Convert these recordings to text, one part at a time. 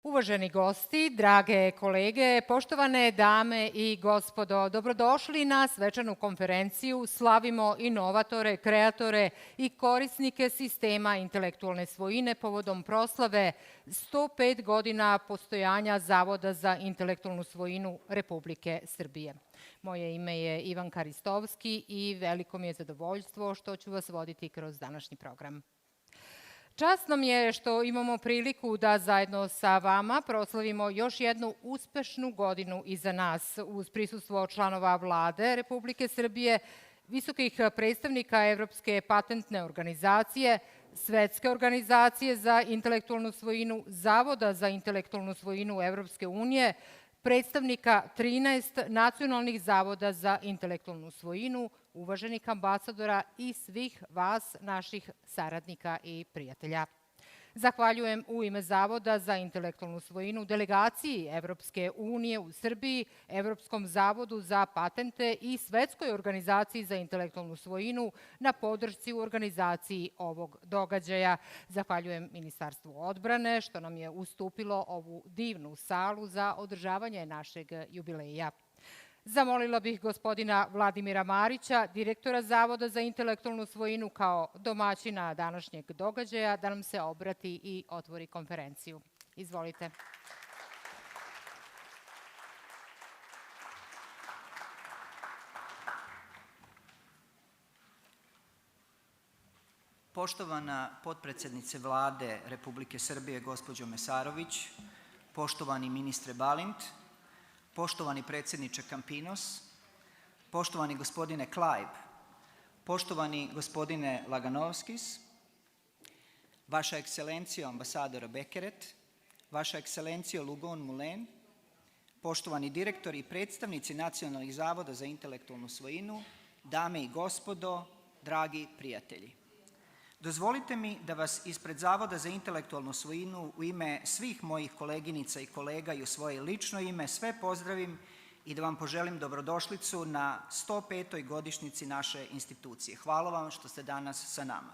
Uvaženi gosti, drage kolege, poštovane dame i gospodo, dobrodošli na svečanu konferenciju Slavimo inovatore, kreatore i korisnike sistema intelektualne svojine povodom proslave 105 godina postojanja Zavoda za intelektualnu svojinu Republike Srbiјe. Moje ime je Ivan Karistovski i veliko mi je zadovoljstvo što ću vas voditi kroz današnji program. Čast nam je što imamo priliku da zajedno sa vama proslavimo još jednu uspešnu godinu iza nas uz prisustvo članova Vlade Republike Srbiјe, visokih predstavnika Evropske patentne organizacije, Svetske organizacije za intelektualnu svojinu, Zavoda za intelektualnu svojinu Evropske unije, predstavnika 13 nacionalnih zavoda za intelektualnu svojinu, uvaženih ambasadora i svih vas, naših saradnika i prijatelja. Zahvaljujem u ime Zavoda za intelektualnu svojinu Delegaciji Evropske unije u Srbiji, Evropskom zavodu za patente i Svetskoj organizaciji za intelektualnu svojinu na podršci u organizaciji ovog događaja. Zahvaljujem Ministarstvu odbrane što nam je ustupilo ovu divnu salu za održavanje našeg jubileja. Zamolila bih gospodina Vladimira Marića, direktora Zavoda za intelektualnu svojinu kao domaćina današnjeg događaja, da nam se obrati i otvori konferenciju. Izvolite. Poštovana potpredsednice Vlade Republike Srbiјe, gospođo Mesarović, poštovani ministre Balint, poštovani predsjedniče Kampinos, poštovani gospodine Klajb, poštovani gospodine Laganovskis, vaša ekscelencijo ambasadora Bekeret, vaša ekscelencijo Lugon Mulen, poštovani direktori i predstavnici nacionalnih zavoda za intelektualnu svojinu, dame i gospodo, dragi prijatelji. Dozvolite mi da vas ispred Zavoda za intelektualnu svojinu u ime svih mojih koleginica i kolega i u svoje lično ime sve pozdravim i da vam poželim dobrodošlicu na 105. godišnjici naše institucije. Hvala vam što ste danas sa nama.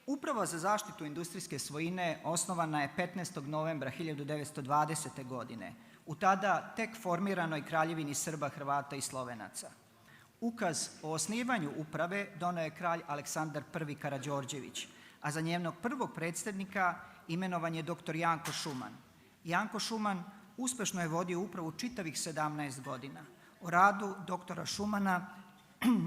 Uprava za zaštitu industrijske svojine osnovana je 15. novembra 1920. godine u tada tek formiranoj Kraljevini Srba, Hrvata i Slovenaca. Ukaz o osnivanju uprave doneo je kralj Aleksandar I. Karađorđević, a za njenog prvog predstavnika imenovan je dr. Janko Šuman. Janko Šuman uspešno je vodio upravu čitavih 17 godina. O radu doktora Šumana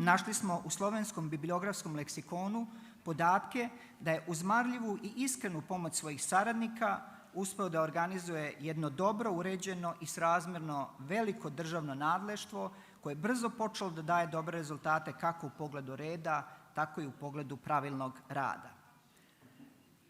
našli smo u slovenskom bibliografskom leksikonu podatke da je uz marljivu i iskrenu pomoć svojih saradnika uspeo da organizuje jedno dobro uređeno i srazmerno veliko državno nadleštvo koje je brzo počelo da daje dobre rezultate kako u pogledu reda, tako i u pogledu pravilnog rada.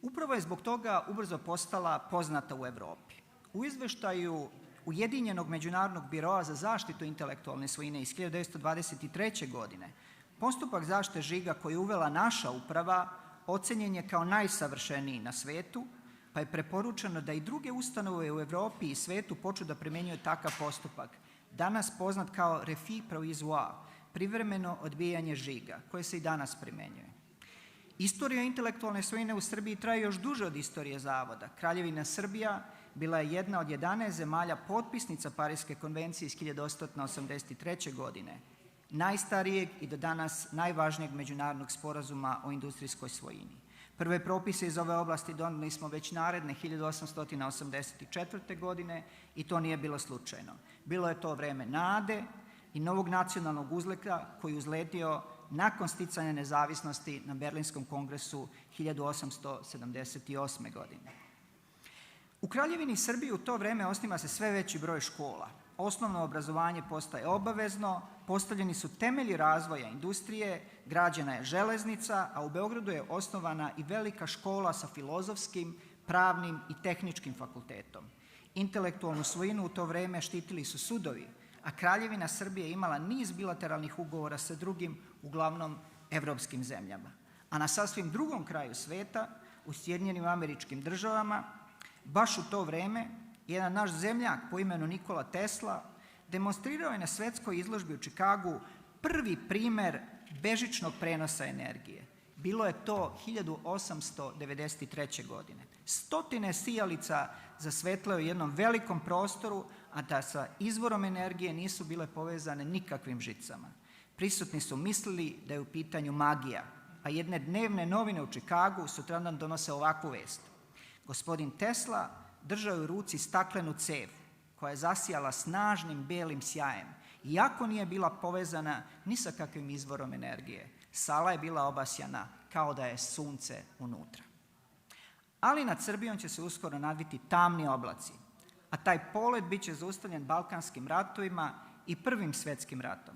Upravo je zbog toga ubrzo postala poznata u Evropi. U izveštaju Ujedinjenog međunarodnog biroa za zaštitu intelektualne svojine iz 1923. godine postupak zaštite žiga koji je uvela naša uprava ocenjen je kao najsavršeniji na svetu, pa je preporučeno da i druge ustanove u Evropi i svetu počnu da primenjuju takav postupak, danas poznat kao refus provisoire, privremeno odbijanje žiga, koje se i danas primenjuje. Istorija intelektualne svojine u Srbiji traje još duže od istorije Zavoda. Kraljevina Srbija bila je jedna od 11 zemalja potpisnica Pariske konvencije iz 1883. godine, najstarijeg i do danas najvažnijeg međunarodnog sporazuma o industrijskoj svojini. Prve propise iz ove oblasti doneli smo već naredne 1884. godine i to nije bilo slučajno. Bilo je to vreme nade i novog nacionalnog uzleta koji je uzletio nakon sticanja nezavisnosti na Berlinskom kongresu 1878. godine. U Kraljevini Srbiji u to vreme osniva se sve veći broj škola. Osnovno obrazovanje postaje obavezno, postavljeni su temelji razvoja industrije, građena je železnica, a u Beogradu je osnovana i velika škola sa filozofskim, pravnim i tehničkim fakultetom. Intelektualnu svojinu u to vreme štitili su sudovi, a Kraljevina Srbije imala niz bilateralnih ugovora sa drugim, uglavnom evropskim zemljama. A na sasvim drugom kraju sveta, u Sjedinjenim Američkim Državama, baš u to vreme, jedan naš zemljak po imenu Nikola Tesla demonstrirao je na svetskoj izložbi u Čikagu prvi primer bežičnog prenosa energije. Bilo je to 1893. godine. Stotine sijalica zasvetle u jednom velikom prostoru, a da sa izvorom energije nisu bile povezane nikakvim žicama. Prisutni su mislili da je u pitanju magija, a jedne dnevne novine u Čikagu sutradan donose ovakvu vest. Gospodin Tesla držao je u ruci staklenu cev koja je zasijala snažnim belim sjajem, iako nije bila povezana ni sa kakvim izvorom energije. Sala je bila obasjana kao da je sunce unutra. Ali nad Srbijom će se uskoro nadviti tamni oblaci, a taj polet bit će zaustavljen Balkanskim ratovima i Prvim svetskim ratom.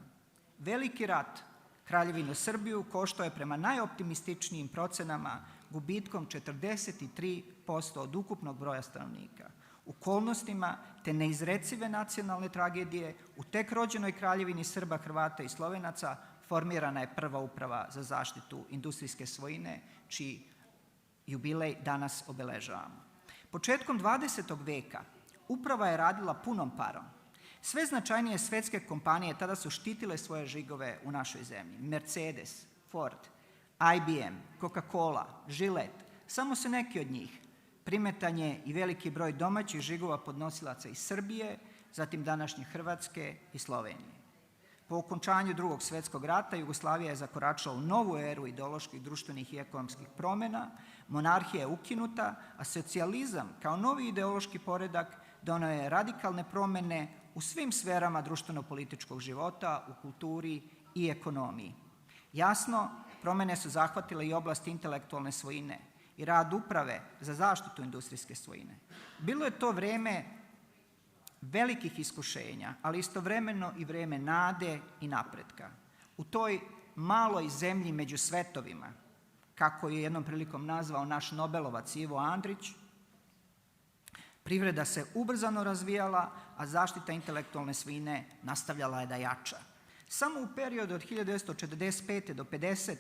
Veliki rat Kraljevinu Srbiju koštao je prema najoptimističnijim procenama gubitkom 43% od ukupnog broja stanovnika. U okolnostima te neizrecive nacionalne tragedije u tek rođenoj Kraljevini Srba, Hrvata i Slovenaca formirana je prva uprava za zaštitu industrijske svojine, čiji jubilej danas obeležavamo. Početkom 20. veka uprava je radila punom parom. Sve značajnije svetske kompanije tada su štitile svoje žigove u našoj zemlji. Mercedes, Ford, IBM, Coca-Cola, Gillette, samo su neki od njih. Primetan je i veliki broj domaćih žigova podnosilaca iz Srbije, zatim današnje Hrvatske i Slovenije. Po okončanju Drugog svjetskog rata Jugoslavija je zakoračila u novu eru ideoloških, društvenih i ekonomskih promjena, monarhija je ukinuta, a socijalizam kao novi ideološki poredak doneo je radikalne promjene u svim sferama društveno-političkog života, u kulturi i ekonomiji. Jasno, promjene su zahvatile i oblast intelektualne svojine i rad uprave za zaštitu industrijske svojine. Bilo je to vreme velikih iskušenja, ali istovremeno i vreme nade i napretka. U toj maloj zemlji među svetovima, kako je jednom prilikom nazvao naš Nobelovac Ivo Andrić, privreda se ubrzano razvijala, a zaštita intelektualne svojine nastavljala je da jača. Samo u periodu od 1945. do 50.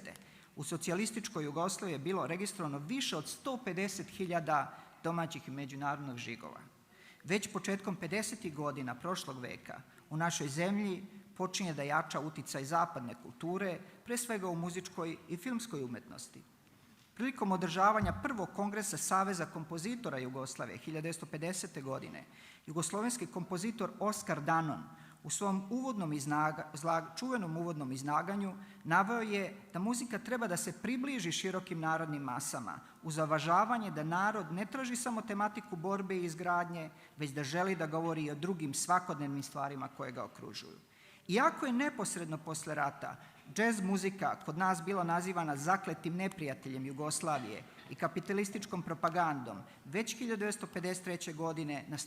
u socijalističkoj Jugoslaviji je bilo registrovano više od 150.000 domaćih i međunarodnih žigova. Već početkom 50. godina prošlog veka u našoj zemlji počinje da jača uticaj zapadne kulture, pre svega u muzičkoj i filmskoj umetnosti. Prilikom održavanja prvog kongresa Saveza kompozitora Jugoslavije 1950. godine, jugoslovenski kompozitor Oskar Danon u svom čuvenom uvodnom izlaganju naveo je da muzika treba da se približi širokim narodnim masama uz uvažavanje da narod ne traži samo tematiku borbe i izgradnje, već da želi da govori i o drugim svakodnevnim stvarima koje ga okružuju. Iako je neposredno posle rata džez muzika kod nas bila nazivana zakletim neprijateljem Jugoslavije i kapitalističkom propagandom, već 1953. godine na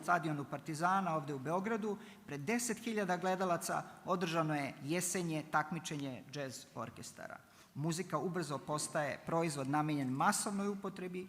stadionu Partizana ovde u Beogradu pred 10.000 gledalaca održano je jesenje takmičenje džez orkestara. Muzika ubrzo postaje proizvod namenjen masovnoj upotrebi.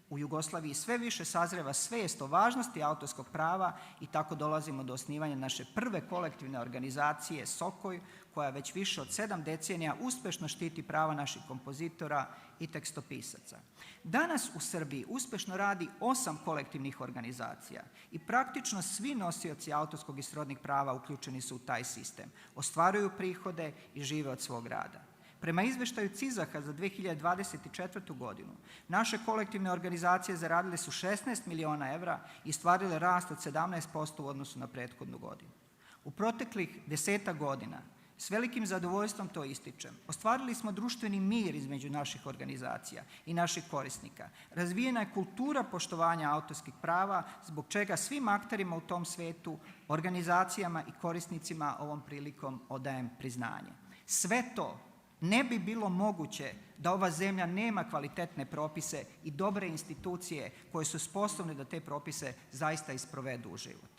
U Jugoslaviji sve više sazreva svest o važnosti autorskog prava i tako dolazimo do osnivanja naše prve kolektivne organizacije Sokoj, koja već više od 7 decenija uspešno štiti prava naših kompozitora i tekstopisaca. Danas u Srbiji uspešno radi 8 kolektivnih organizacija i praktično svi nosioci autorskog i srodnih prava uključeni su u taj sistem, ostvaruju prihode i žive od svog rada. Prema izveštaju CIZAH-a za 2024. godinu, naše kolektivne organizacije zaradile su 16 miliona evra i stvarile rast od 17% u odnosu na prethodnu godinu. U proteklih 10 godina, s velikim zadovoljstvom to ističem, ostvarili smo društveni mir između naših organizacija i naših korisnika. Razvijena je kultura poštovanja autorskih prava, zbog čega svim akterima u tom svetu, organizacijama i korisnicima ovom prilikom odajem priznanje. Sve to ne bi bilo moguće da ova zemlja nema kvalitetne propise i dobre institucije koje su sposobne da te propise zaista isprovedu u život.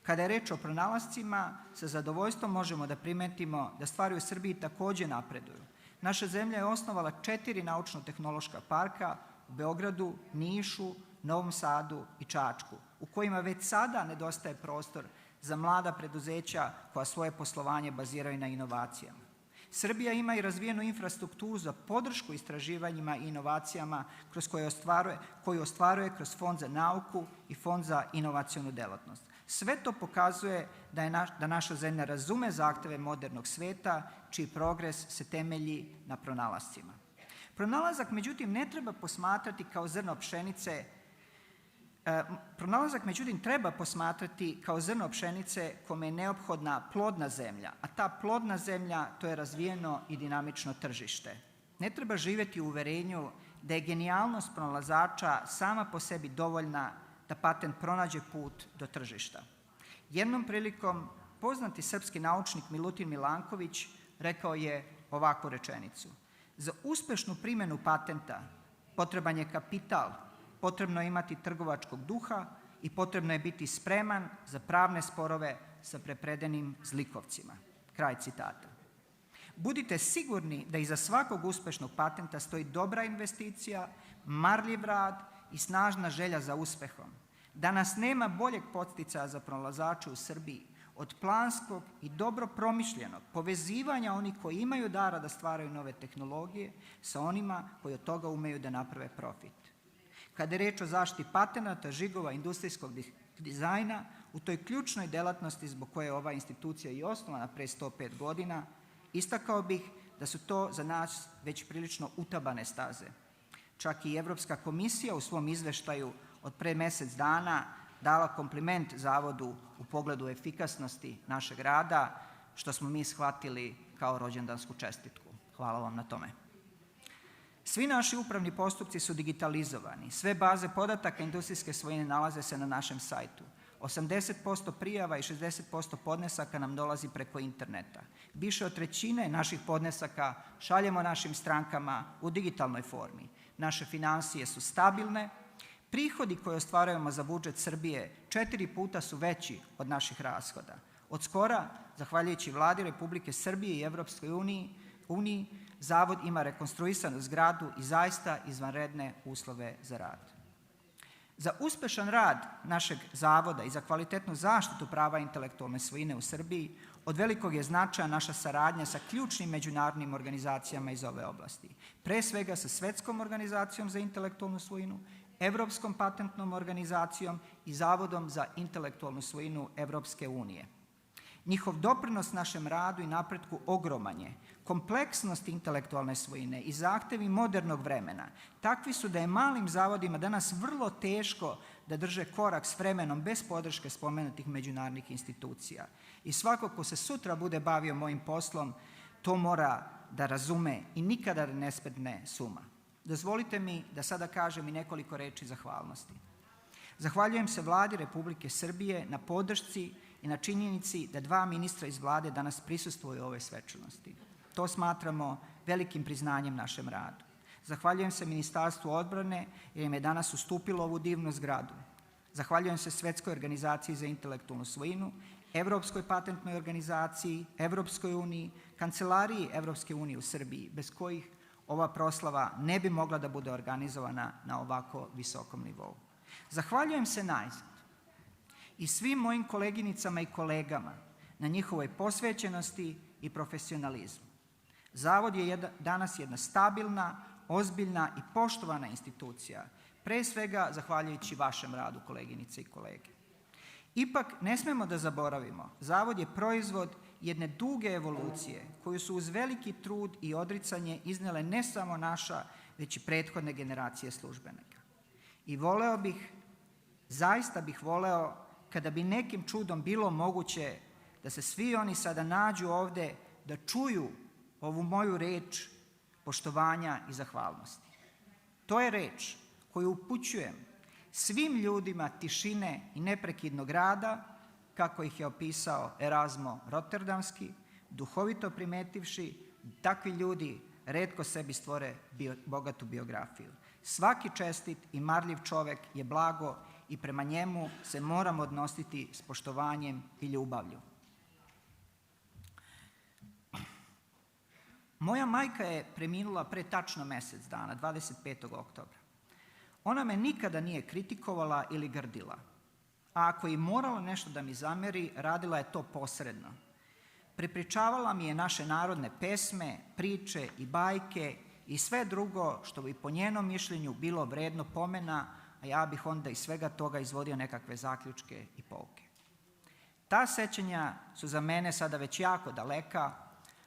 Kada je reč o pronalascima, sa zadovoljstvom možemo da primetimo da stvari u Srbiji takođe napreduju. Naša zemlja je osnovala 4 naučno-tehnološka parka u Beogradu, Nišu, Novom Sadu i Čačku, u kojima već sada nedostaje prostor za mlada preduzeća koja svoje poslovanje baziraju na inovacijama. Srbija ima i razvijenu infrastrukturu za podršku istraživanjima i inovacijama koju ostvaruje kroz Fond za nauku i Fond za inovacionu delatnost. Sve to pokazuje da naša zemlja razume zahteve modernog sveta, čiji progres se temelji na pronalascima. Pronalazak, međutim, ne treba posmatrati kao zrno pšenice. Pronalazak, međutim, treba posmatrati kao zrno pšenice kome je neophodna plodna zemlja, a ta plodna zemlja to je razvijeno i dinamično tržište. Ne treba živjeti u uverenju da je genijalnost pronalazača sama po sebi dovoljna da patent pronađe put do tržišta. Jednom prilikom poznati srpski naučnik Milutin Milanković rekao je ovakvu rečenicu: za uspešnu primjenu patenta potreban je kapital, potrebno je imati trgovačkog duha i potrebno je biti spreman za pravne sporove sa prepredenim zlikovcima. Kraj citata. Budite sigurni da iza svakog uspešnog patenta stoji dobra investicija, marljiv rad i snažna želja za uspehom. Danas nema boljeg podsticaja za pronalazače u Srbiji od planskog i dobro promišljenog povezivanja onih koji imaju dara da stvaraju nove tehnologije sa onima koji od toga umeju da naprave profit. Kada je reč o zaštiti patenata, žigova, industrijskog dizajna, u toj ključnoj delatnosti zbog koje je ova institucija i osnovana pre 105 godina, istakao bih da su to za nas već prilično utabane staze. Čak i Evropska komisija u svom izveštaju od pre mesec dana dala kompliment Zavodu u pogledu efikasnosti našeg rada, što smo mi shvatili kao rođendansku čestitku. Hvala vam na tome. Svi naši upravni postupci su digitalizovani. Sve baze podataka industrijske svojine nalaze se na našem sajtu. 80% prijava i 60% podnesaka nam dolazi preko interneta. Više od trećine naših podnesaka šaljemo našim strankama u digitalnoj formi. Naše finansije su stabilne. Prihodi koje ostvarujemo za budžet Srbije 4 puta su veći od naših rashoda. Od skora, zahvaljujući Vladi Republike Srbiјe i Evropskoj uniji, Zavod ima rekonstruisanu zgradu i zaista izvanredne uslove za rad. Za uspešan rad našeg Zavoda i za kvalitetnu zaštitu prava intelektualne svojine u Srbiji od velikog je značaja naša saradnja sa ključnim međunarodnim organizacijama iz ove oblasti. Pre svega sa Svetskom organizacijom za intelektualnu svojinu, Evropskom patentnom organizacijom i Zavodom za intelektualnu svojinu Evropske unije. Njihov doprinos našem radu i napretku ogroman je. Kompleksnost intelektualne svojine i zahtevi modernog vremena takvi su da je malim zavodima danas vrlo teško da drže korak s vremenom bez podrške spomenutih međunarodnih institucija. I svako ko se sutra bude bavio mojim poslom, to mora da razume i nikada da ne spadne s uma. Dozvolite mi da sada kažem i nekoliko reči zahvalnosti. Zahvaljujem se Vladi Republike Srbiјe na podršci i na činjenici da 2 ministra iz Vlade danas prisustvuju ovoj svečanosti. To smatramo velikim priznanjem našem radu. Zahvaljujem se Ministarstvu odbrane jer im je danas ustupilo ovu divnu zgradu. Zahvaljujem se Svetskoj organizaciji za intelektualnu svojinu, Evropskoj patentnoj organizaciji, Evropskoj uniji, Kancelariji Evropske unije u Srbiji, bez kojih ova proslava ne bi mogla da bude organizovana na ovako visokom nivou. Zahvaljujem se najzad i svim mojim koleginicama i kolegama na njihovoj posvećenosti i profesionalizmu. Zavod je danas jedna stabilna, ozbiljna i poštovana institucija, pre svega zahvaljujući vašem radu, koleginice i kolege. Ipak, ne smemo da zaboravimo, Zavod je proizvod jedne duge evolucije koju su uz veliki trud i odricanje iznele ne samo naša, već i prethodne generacije službenika. I voleo bih, zaista bih voleo, kada bi nekim čudom bilo moguće da se svi oni sada nađu ovde, da čuju ovu moju reč poštovanja i zahvalnosti. To je reč koju upućujem svim ljudima tišine i neprekidnog rada, kako ih je opisao Erazmo Roterdamski, duhovito primetivši, takvi ljudi retko sebi stvore bogatu biografiju. Svaki čestit i marljiv čovek je blago i prema njemu se moramo odnositi s poštovanjem i ljubavlju. Moja majka je preminula pre tačno mesec dana, 25. oktobra. Ona me nikada nije kritikovala ili grdila, a ako je morala nešto da mi zameri, radila je to posredno. Prepričavala mi je naše narodne pesme, priče i bajke i sve drugo što bi po njenom mišljenju bilo vredno pomena, a ja bih onda iz svega toga izvodio nekakve zaključke i pouke. Ta sećanja su za mene sada već jako daleka,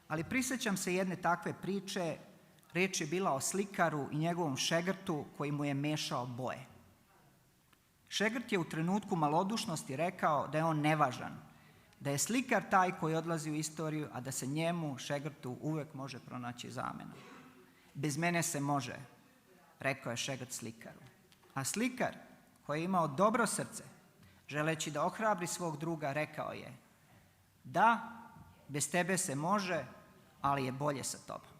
ali prisećam se jedne takve priče Riječ je bila o slikaru i njegovom šegrtu koji mu je mešao boje. Šegrt je u trenutku malodušnosti rekao da je on nevažan, da je slikar taj koji odlazi u istoriju, a da se njemu, šegrtu, uvek može pronaći zamena. Bez mene se može, rekao je šegrt slikaru. A slikar, koji je imao dobro srce, želeći da ohrabri svog druga, rekao je: da, bez tebe se može, ali je bolje sa tobom.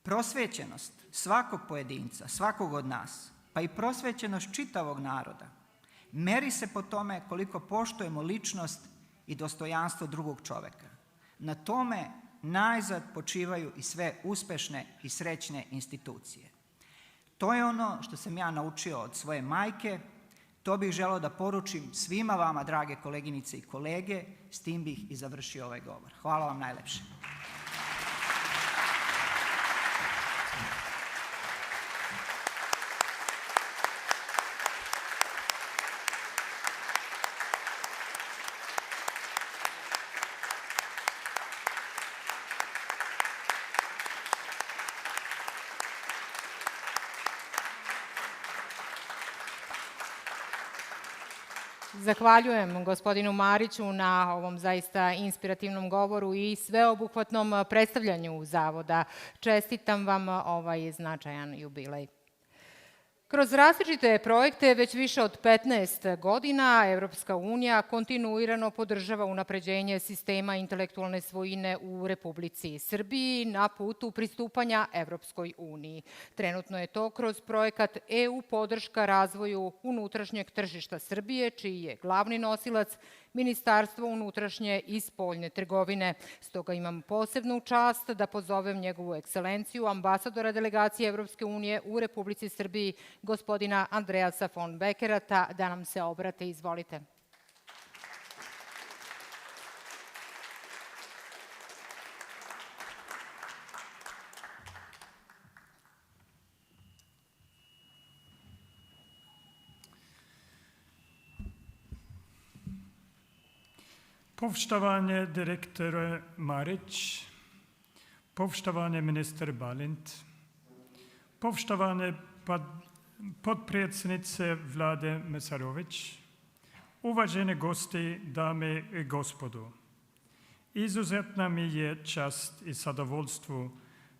Prosvećenost svakog pojedinca, svakog od nas, pa i prosvećenost čitavog naroda, meri se po tome koliko poštujemo ličnost i dostojanstvo drugog čoveka. Na tome najzad počivaju i sve uspešne i srećne institucije. To je ono što sam ja naučio od svoje majke, to bih želeo da poručim svima vama, drage koleginice i kolege, s tim bih i završio ovaj govor. Hvala vam najlepše. Zahvaljujem gospodinu Mariću na ovom zaista inspirativnom govoru i sveobuhvatnom predstavljanju Zavoda. Čestitam vam ovaj značajan jubilej. Kroz različite projekte već više od 15 godina Evropska unija kontinuirano podržava unapređenje sistema intelektualne svojine u Republici Srbiјi na putu pristupanja Evropskoj uniji. Trenutno je to kroz projekat EU podrška razvoju unutrašnjeg tržišta Srbije, čiji je glavni nosilac Ministarstvo unutrašnje i spoljne trgovine. Stoga imam posebnu čast da pozovem njegovu ekscelenciju, ambasadora Delegacije Evropske unije u Republici Srbiјi, gospodina Andreasa von Bekerata, da nam se obrate. Izvolite. Poštovanje direktore Marić, poštovanje minister Balint, poštovane potpredsjednice Vlade Mesarović, uvaženi gosti, dame i gospodo. Izuzetna mi je čast i zadovoljstvo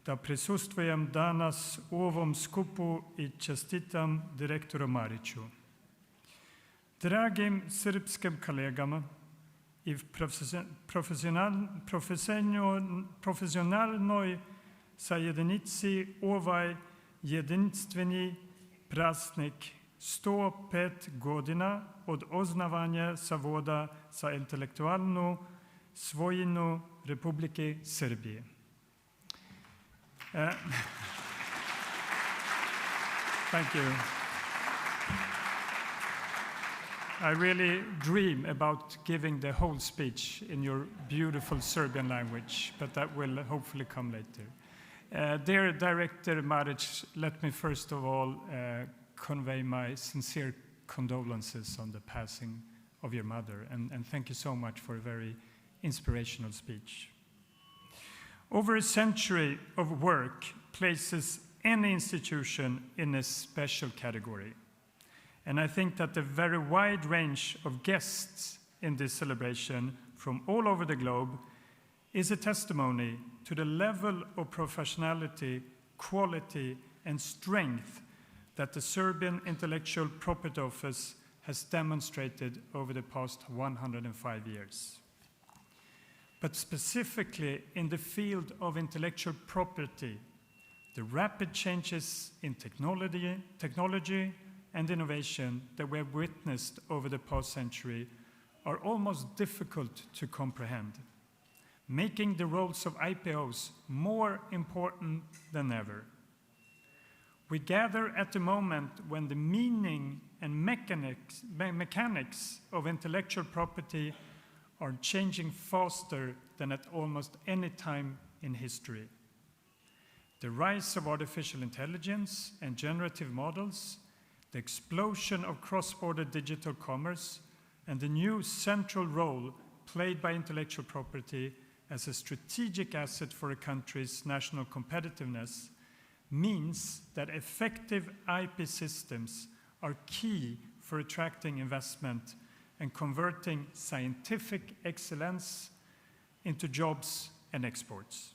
da prisustvujem danas u ovom skupu i čestitam direktoru Mariću. Dragim srpskim kolegama i profesionalnoj zajednici ovaj jedinstveni praznik 105 godina od osnivanja Zavoda za intelektualnu svoјину Republike Srbiјe. Thank you. I really dream about giving the whole speech in your beautiful Serbian language, but that will hopefully come later. Dear Director Marić, let me first of all convey my sincere condolences on the passing of your mother, and thank you so much for a very inspirational speech. Over a century of work places any institution in a special category. And I think that the very wide range of guests in this celebration from all over the globe is a testimony to the level of professionality, quality, and strength that the Serbian Intellectual Property Office has demonstrated over the past 105 years. But specifically in the field of intellectual property, the rapid changes in technology and innovation that we have witnessed over the past century are almost difficult to comprehend, making the roles of IPOs more important than ever. We gather at the moment when the meaning and mechanics of intellectual property are changing faster than at almost any time in history. The rise of artificial intelligence and generative models, the explosion of cross-border digital commerce, and the new central role played by intellectual property as a strategic asset for a country's national competitiveness means that effective IP systems are key for attracting investment and converting scientific excellence into jobs and exports.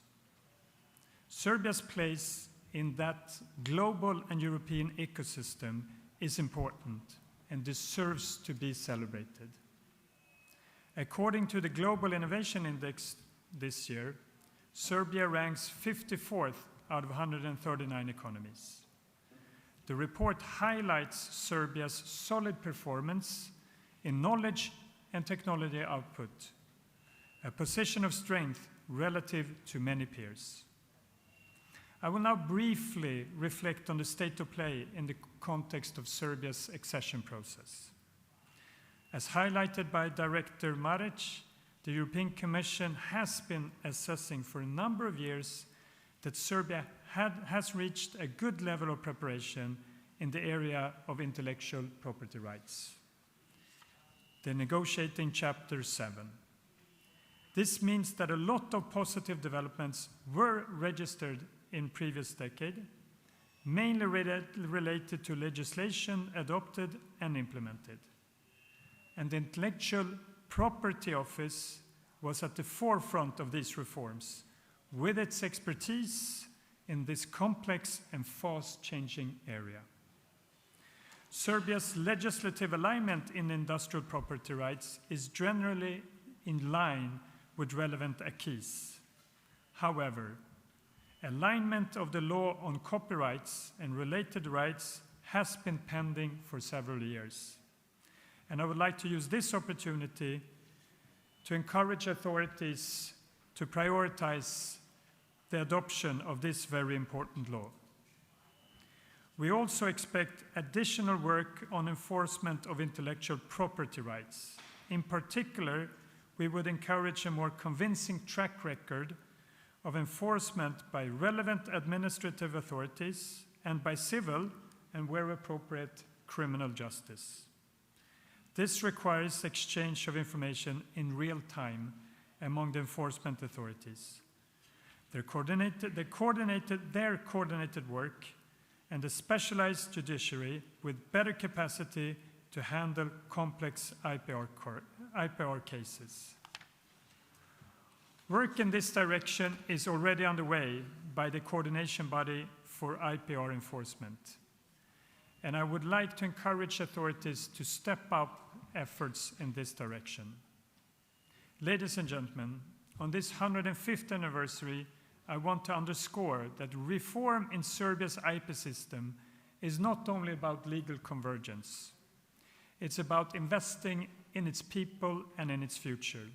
Serbia's place in that global and European ecosystem is important and deserves to be celebrated. According to the Global Innovation Index this year, Serbia ranks 54th out of 139 economies. The report highlights Serbia's solid performance in knowledge and technology output, a position of strength relative to many peers. I will now briefly reflect on the state of play in the context of Serbia's accession process. As highlighted by Director Maриć, the European Commission has been assessing for a number of years that Serbia has reached a good level of preparation in the area of intellectual property rights. They're negotiating Chapter 7. This means that a lot of positive developments were registered in previous decade, mainly related to legislation adopted and implemented. And the Intellectual Property Office was at the forefront of these reforms, with its expertise in this complex and fast-changing area. Serbia's legislative alignment in industrial property rights is generally in line with relevant acquis. However, alignment of the law on copyrights and related rights has been pending for several years. And I would like to use this opportunity to encourage authorities to prioritize the adoption of this very important law. We also expect additional work on enforcement of intellectual property rights. In particular, we would encourage a more convincing track record of enforcement by relevant administrative authorities and by civil and, where appropriate, criminal justice. This requires exchange of information in real time among the enforcement authorities. Their coordinated work and a specialized judiciary with better capacity to handle complex IPR cases. Work in this direction is already underway by the coordination body for IPR enforcement. And I would like to encourage authorities to step up efforts in this direction. Ladies and gentlemen, on this 105th anniversary, I want to underscore that reform in Serbia's IP system is not only about legal convergence. It's about investing in its people and in its future.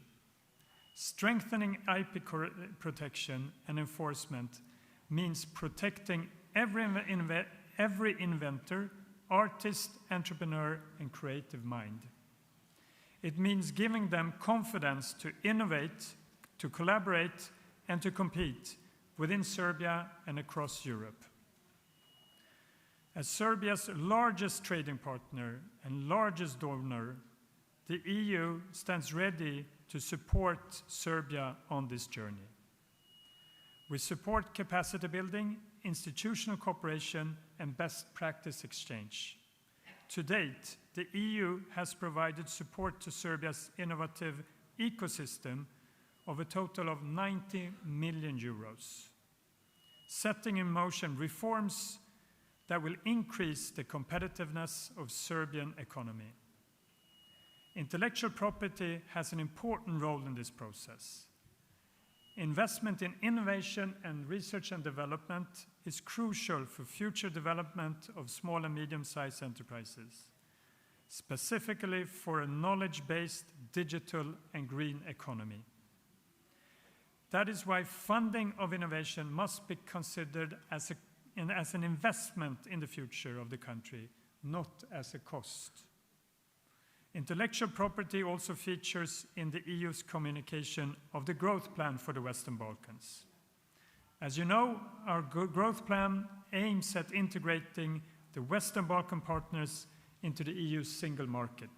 Strengthening IP protection and enforcement means protecting every inventor, artist, entrepreneur, and creative mind. It means giving them confidence to innovate, to collaborate, and to compete within Serbia and across Europe. As Serbia's largest trading partner and largest donor, the EU stands ready to support Serbia on this journey. We support capacity building, institutional cooperation, and best practice exchange. To date, the EU has provided support to Serbia's innovative ecosystem of a total of 90 million euros, setting in motion reforms that will increase the competitiveness of Serbian economy. Intellectual property has an important role in this process. Investment in innovation and research and development is crucial for future development of small and medium-sized enterprises, specifically for a knowledge-based digital and green economy. That is why funding of innovation must be considered as an investment in the future of the country, not as a cost. Intellectual property also features in the EU's communication of the growth plan for the Western Balkans. As you know, our growth plan aims at integrating the Western Balkan partners into the EU's single market.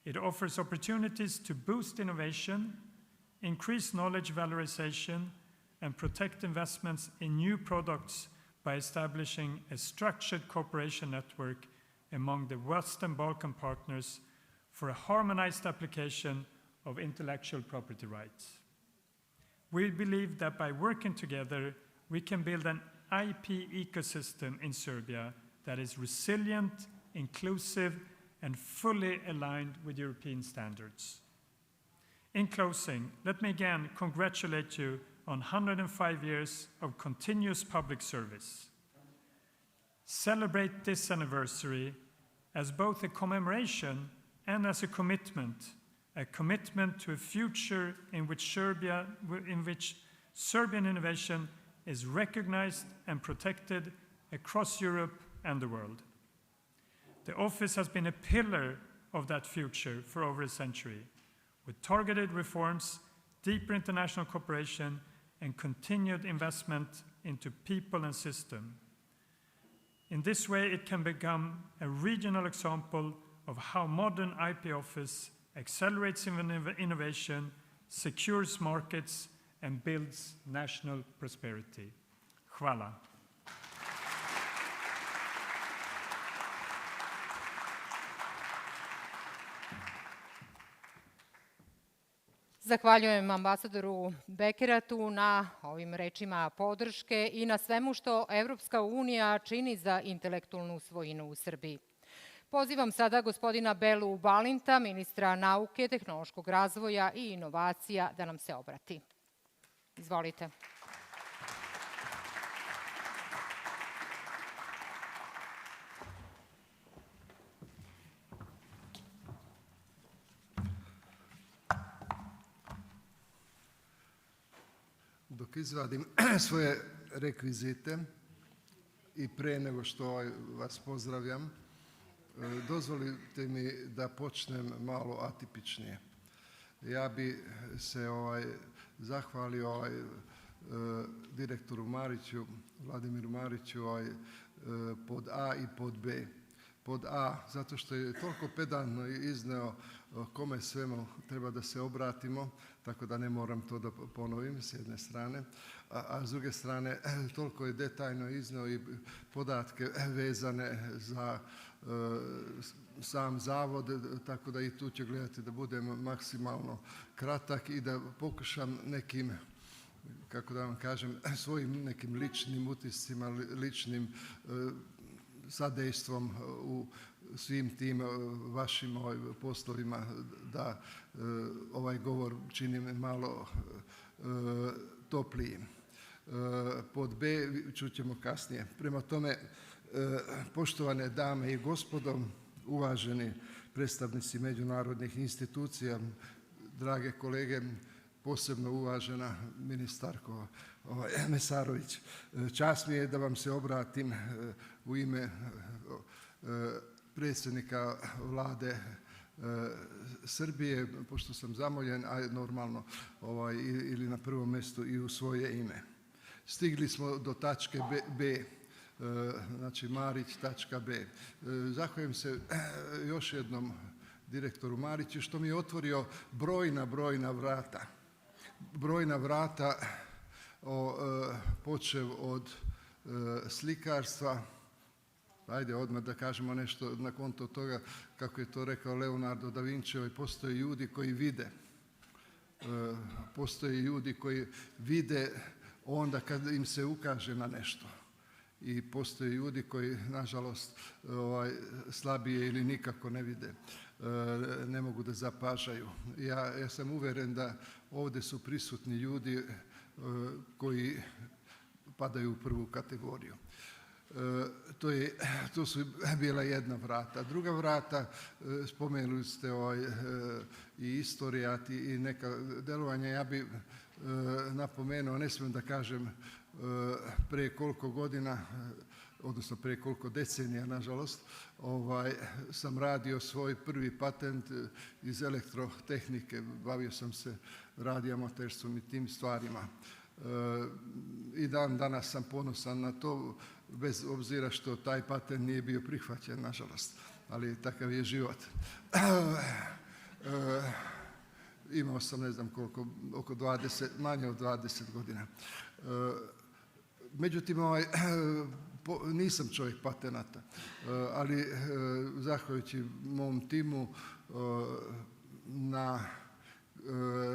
It offers opportunities to boost innovation, increase knowledge valorization, and protect investments in new products by establishing a structured cooperation network among the Western Balkan partners for a harmonized application of intellectual property rights. We believe that by working together, we can build an IP ecosystem in Serbia that is resilient, inclusive, and fully aligned with European standards. In closing, let me again congratulate you on 105 years of continuous public service. Celebrate this anniversary as both a commemoration and as a commitment to a future in which Serbian innovation is recognized and protected across Europe and the world. The office has been a pillar of that future for over a century, with targeted reforms, deeper international cooperation, and continued investment into people and system. In this way, it can become a regional example of how modern IP office accelerates innovation, secures markets, and builds national prosperity. Hvala. Zahvaljujem ambasadoru Bekiratu na ovim rečima podrške i na svemu što Evropska unija čini za intelektualnu svojinu u Srbiji. Pozivam sada gospodina Belu Balinta, ministra nauke, tehnološkog razvoja i inovacija, da nam se obrati. Izvolite. Dok izvadim svoje rekvizite i pre nego što vas pozdravljam, dozvolite mi da počnem malo atipičnije. Ja bi se zahvalio direktoru Mariću, Vladimiru Mariću, pod A i pod B. Pod A, zato što je toliko pedantno izneo kome svemu treba da se obratimo, tako da ne moram to da ponovim s jedne strane, a s druge strane toliko je detaljno izneo i podatke vezane za sam zavod, tako da i tu ću gledati da budem maksimalno kratak i da pokušam nekim, kako da vam kažem, svojim nekim ličnim utiscima, ličnim sadejstvom u svim tim vašim poslovima da ovaj govor činim malo toplijim. Pod B čućemo kasnije. Prema tome, poštovane dame i gospodo, uvaženi predstavnici međunarodnih institucija, drage kolege, posebno uvažena ministarko Mesarović, čast mi je da vam se obratim u ime predsjednika Vlade Srbije, pošto sam zamoljen, a normalno ili na prvom mjestu i u svoje ime. Stigli smo do tačke B, znači Marić, tačka B. Zahvaljujem se još jednom direktoru Mariću što mi je otvorio brojna vrata. Brojna vrata, počev od slikarstva, ajde odmah da kažemo nešto na konto toga, kako je to rekao Leonardo da Vinci, postoje ljudi koji vide. Postoje ljudi koji vide onda kad im se ukaže na nešto. I postoje ljudi koji, nažalost, slabije ili nikako ne vide, ne mogu da zapažaju. Ja sam uveren da ovdje su prisutni ljudi koji padaju u prvu kategoriju. To su bila jedna vrata. Druga vrata, spomenuli ste i istorijat i neka delovanja. Ja bi napomenuo, ne smijem da kažem pre koliko godina, odnosno pre koliko decenija, nažalost, sam radio svoj prvi patent iz elektrotehnike. Bavio sam se radioamaterstvom i tim stvarima. I danas sam ponosan na to, bez obzira što taj patent nije bio prihvaćen, nažalost, ali takav je život. imao sam ne znam koliko, oko 20, manje od 20 godina. Međutim, nisam čovjek patenata, ali zahvaljujući mom timu na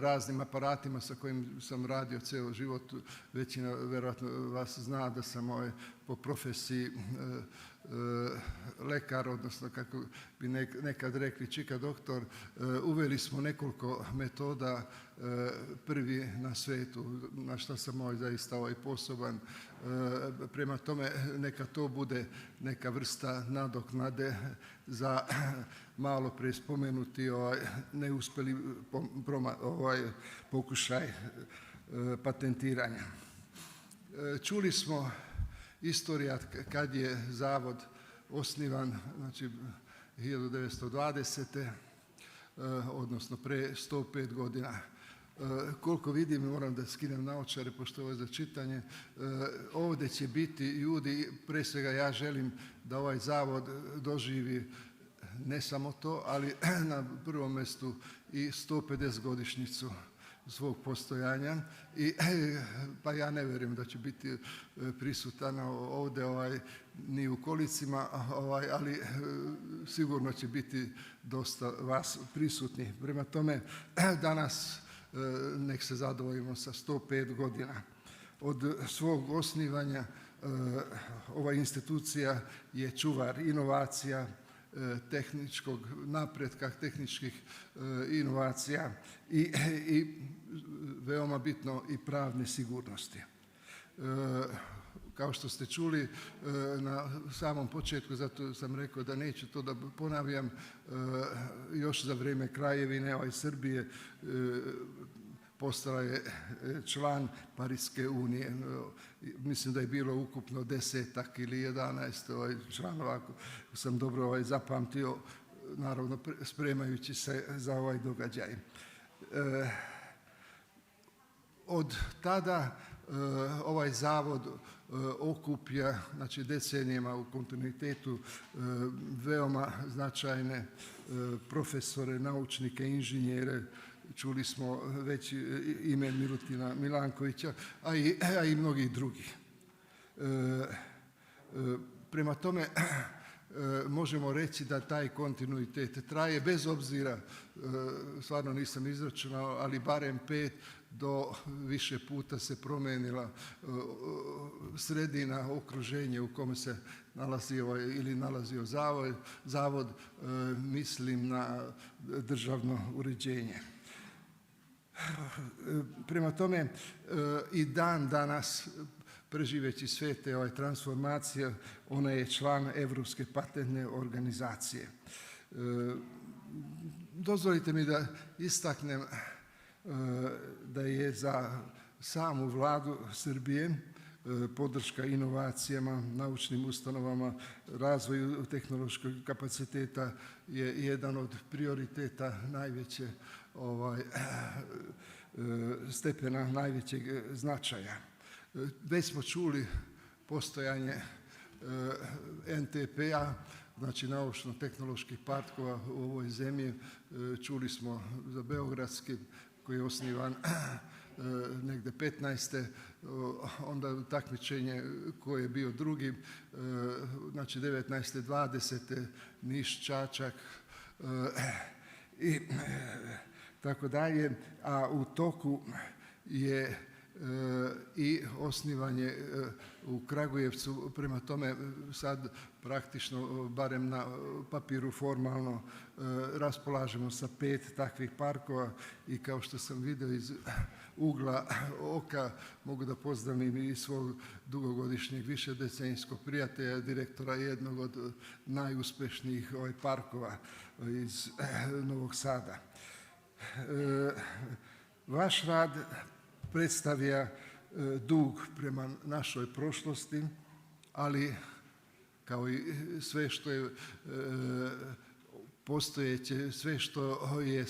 raznim aparatima sa kojim sam radio cijelo život, većina vjerojatno vas zna da sam po profesiji lekar, odnosno kako bi nekad rekli čika doktor. Uveli smo nekoliko metoda, prvi na svetu, na što sam zaista posoban. Prema tome, neka to bude neka vrsta nadoknade za malo prije spomenuti neuspjeli pokušaj patentiranja. Čuli smo istorija kad je Zavod osnivan, znači 1920. odnosno pre 105 godina. Koliko vidim, moram da skinem naočare pošto ovo je za čitanje, ovdje će biti ljudi, pre svega ja želim da ovaj zavod doživi ne samo to, ali na prvom mjestu i 150 godišnjicu svog postojanja. Pa ja ne vjerujem da će biti prisutan ovdje ni u kolicima, ali sigurno će biti dosta vas prisutni. Prema tome, danas nek se zadovoljimo sa 105 godina. Od svog osnivanja ova institucija je čuvar inovacija, tehničkog napretka, tehničkih inovacija i veoma bitno i pravne sigurnosti. Kao što ste čuli na samom početku, zato sam rekao da neću to da ponavljam, još za vrijeme Kraljevine Srbije postala je član Pariške unije. Mislim da je bilo ukupno 10 ili 11 članova, ako sam dobro zapamtio, naravno spremajući se za ovaj događaj. Od tada ovaj zavod okuplja, znači decenijama u kontinuitetu, veoma značajne profesore, naučnike, inženjere. Čuli smo već ime Milutina Milankovića, a i mnogih drugih. Prema tome, možemo reći da taj kontinuitet traje bez obzira, stvarno nisam izračunao, ali barem 5 do više puta se promenila sredina, okruženje u kome se nalazio zavod, mislim na državno uređenje. Prema tome, i dan danas, preživeći sve te transformacije, ona je član Evropske patentne organizacije. Dozvolite mi da istaknem da je za samu vladu Srbije podrška inovacijama, naučnim ustanovama, razvoju tehnološkog kapaciteta je jedan od prioriteta najveće stepena, najvećeg značaja. Već smo čuli postojanje NTP-a, znači naučno-tehnoloških parkova u ovoj zemlji. Čuli smo za Beogradski koji je osnivan negde 15. Onda takmičenje koje je bio drugi, znači 19. 20. Niš, Čačak i tako dalje. A u toku je i osnivanje u Kragujevcu. Prema tome sad praktično, barem na papiru formalno, raspolažemo sa 5 takvih parkova i kao što sam vidio iz ugla oka, mogu da pozdravim i svog dugogodišnjeg višedecenijskog prijatelja, direktora jednog od najuspešnijih parkova iz Novog Sada. Vaš rad predstavlja dug prema našoj prošlosti, ali kao i sve što je postojeće, sve što je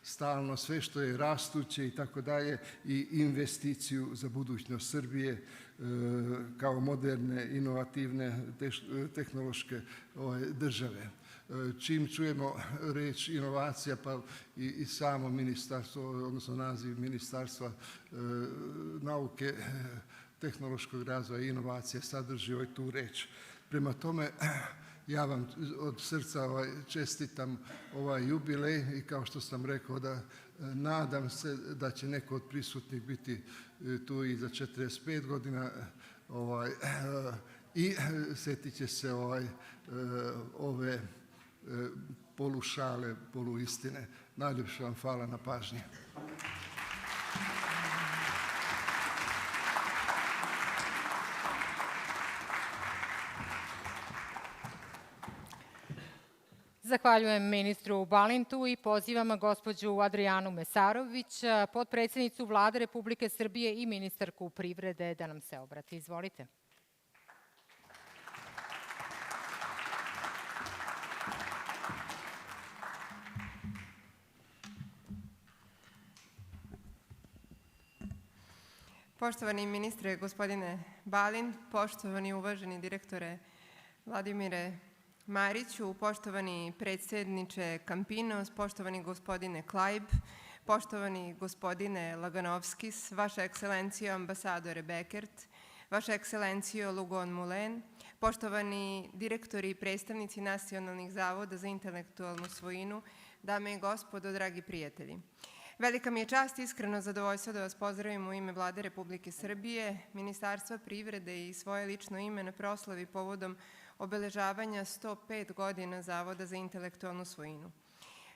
stalno, sve što je rastuće i tako dalje, i investiciju za budućnost Srbije kao moderne, inovativne, tehnološke države. čim čujemo reč inovacija, pa i samo ministarstvo, odnosno naziv ministarstva nauke, tehnološkog razvoja i inovacije sadrži tu reč. Prema tome, ja vam od srca čestitam ovaj jubilej i kao što sam rekao da nadam se da će neko od prisutnih biti tu i za 45 godina i setit će se ove polušale, poluistine. Najljepše vam hvala na pažnji. Zahvaljujem ministru Balintu i pozivam gospođu Adriјanu Mesarović, potpredsjednicu Vlade Republike Srbiјe i ministarku privrede, da nam se obrati. Izvolite. Poštovani ministre, gospodine Balint, poštovani uvaženi direktore Vladimire Mariću, poštovani predsjedniče Kampinos, poštovani gospodine Klajb, poštovani gospodine Laganovskis, vaša ekscelencijo ambasadore Bekert, vaša ekscelencijo Lugon Mulen, poštovani direktori i predstavnici nacionalnih zavoda za intelektualnu svojinu, dame i gospodo, dragi prijatelji. Velika mi je čast i iskreno zadovoljstvo da vas pozdravim u ime Vlade Republike Srbiјe, Ministarstva privrede i svoje lično ime na proslavi povodom obeležavanja 105 godina Zavoda za intelektualnu svojinu.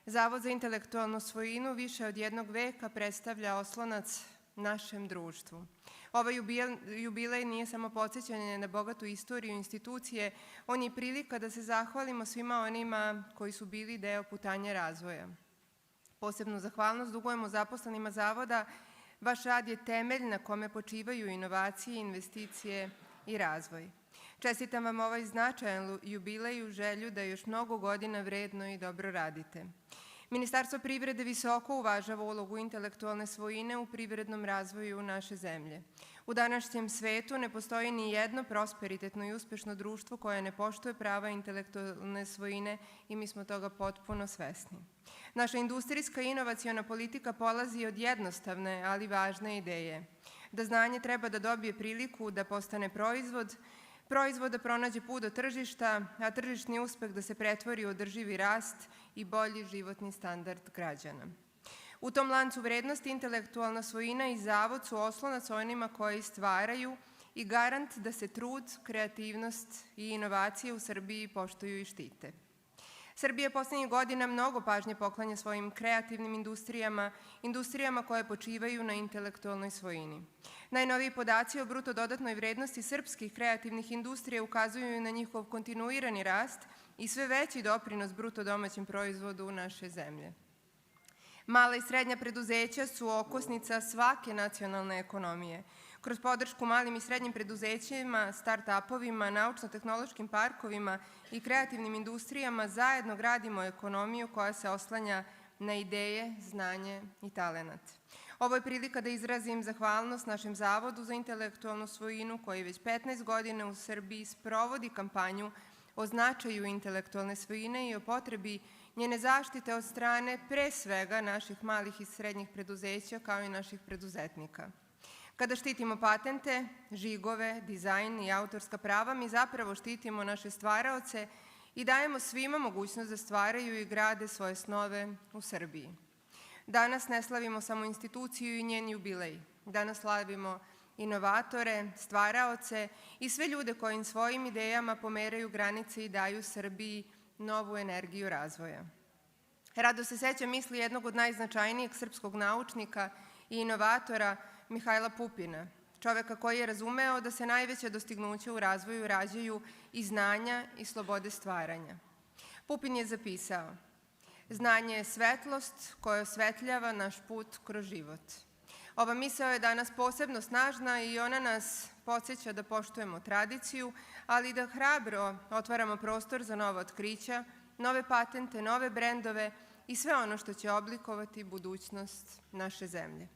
Zavod za intelektualnu svojinu više od jednog veka predstavlja oslonac našem društvu. Ovaj jubilej nije samo podsjećanje na bogatu istoriju institucije, on je prilika da se zahvalimo svima onima koji su bili deo putanja razvoja. Posebnu zahvalnost dugujemo zaposlenima Zavoda. Vaš rad je temelj na kome počivaju inovacije, investicije i razvoj. Čestitam vam ovaj značajan jubilej u želju da još mnogo godina vredno i dobro radite. Ministarstvo privrede visoko uvažava ulogu intelektualne svojine u privrednom razvoju naše zemlje. U današnjem svetu ne postoji ni jedno prosperitetno i uspešno društvo koje ne poštuje prava intelektualne svojine i mi smo toga potpuno svesni. Naša industrijska i inovaciona politika polazi od jednostavne, ali važne ideje. Da znanje treba da dobije priliku da postane proizvod, proizvod da pronađe put do tržišta, a tržišni uspeh da se pretvori u održivi rast i bolji životni standard građana. U tom lancu vrednosti intelektualna svojina i zavod su oslonac onima koji stvaraju i garant da se trud, kreativnost i inovacije u Srbiji poštuju i štite. Srbija poslednjih godina mnogo pažnje poklanja svojim kreativnim industrijama koje počivaju na intelektualnoj svojini. Najnoviji podaci o bruto dodatnoj vrednosti srpskih kreativnih industrija ukazuju na njihov kontinuirani rast i sve veći doprinos bruto domaćem proizvodu u naše zemlje. Mala i srednja preduzeća su okosnica svake nacionalne ekonomije. Kroz podršku malim i srednjim preduzećima, start-upovima, naučno-tehnološkim parkovima i kreativnim industrijama zajedno gradimo ekonomiju koja se oslanja na ideje, znanje i talenat. Ovo je prilika da izrazim zahvalnost našem Zavodu za intelektualnu svojinu koji već 15 godina u Srbiji sprovodi kampanju o značaju intelektualne svojine i o potrebi njene zaštite od strane pre svega naših malih i srednjih preduzeća kao i naših preduzetnika. Kada štitimo patente, žigove, dizajn i autorska prava, mi zapravo štitimo naše stvaraoce i dajemo svima mogućnost da stvaraju i grade svoje snove u Srbiji. Danas ne slavimo samo instituciju i njen jubilej. Danas slavimo inovatore, stvaraoce i sve ljude koji svojim idejama pomeraju granice i daju Srbiji novu energiju razvoja. Rado se seća misli jednog od najznačajnijeg srpskog naučnika i inovatora Mihajla Pupina, čoveka koji je razumeo da se najveće dostignuće u razvoju rađaju iz znanja i slobode stvaranja. Pupin je zapisao: znanje je svetlost koja osvetljava naš put kroz život. Ova misao je danas posebno snažna i ona nas podsjeća da poštujemo tradiciju, ali i da hrabro otvaramo prostor za nova otkrića, nove patente, nove brendove i sve ono što će oblikovati budućnost naše zemlje.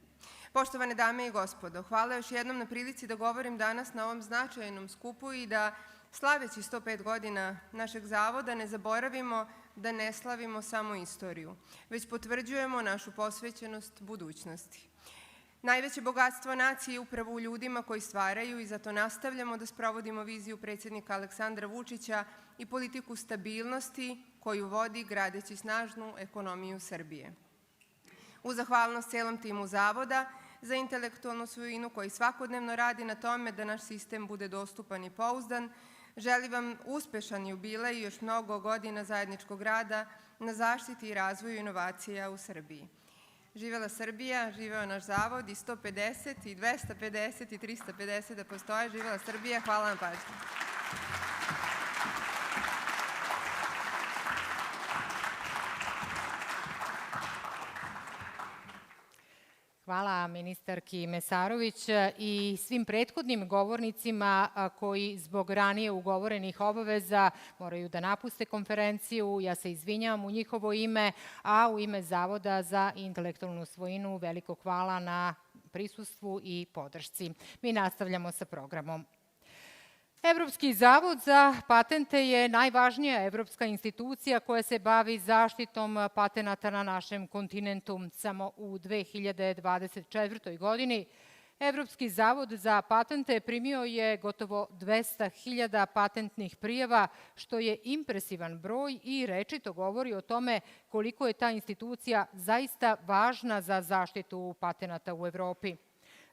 Poštovane dame i gospodo, hvala još jednom na prilici da govorim danas na ovom značajnom skupu i da, slaveći 105 godina našeg zavoda, ne zaboravimo da ne slavimo samo istoriju, već potvrđujemo našu posvećenost budućnosti. Najveće bogatstvo nacije je upravo u ljudima koji stvaraju i zato nastavljamo da sprovodimo viziju predsjednika Aleksandra Vučića i politiku stabilnosti koju vodi gradeći snažnu ekonomiju Srbije. Uz zahvalnost celom timu Zavoda za intelektualnu svoјinu koji svakodnevno radi na tome da naš sistem bude dostupan i pouzdan, želim vam uspešan jubilej i još mnogo godina zajedničkog rada na zaštiti i razvoju inovacija u Srbiji. Živela Srbija, živeo naš Zavod i 150 i 250 i 350 da postoje. Živela Srbija, hvala vam pažnje. Hvala ministarki Mesarović i svim prethodnim govornicima koji zbog ranije ugovorenih obaveza moraju da napuste konferenciju. Ja se izvinjam u njihovo ime, a u ime Zavoda za intelektualnu svojinu veliko hvala na prisustvu i podršci. Mi nastavljamo sa programom. Evropski zavod za patente je najvažnija evropska institucija koja se bavi zaštitom patenata na našem kontinentu. Samo u 2024. godini Evropski zavod za patente primio je gotovo 200.000 patentnih prijava, što je impresivan broj i rečito govori o tome koliko je ta institucija zaista važna za zaštitu patenata u Evropi.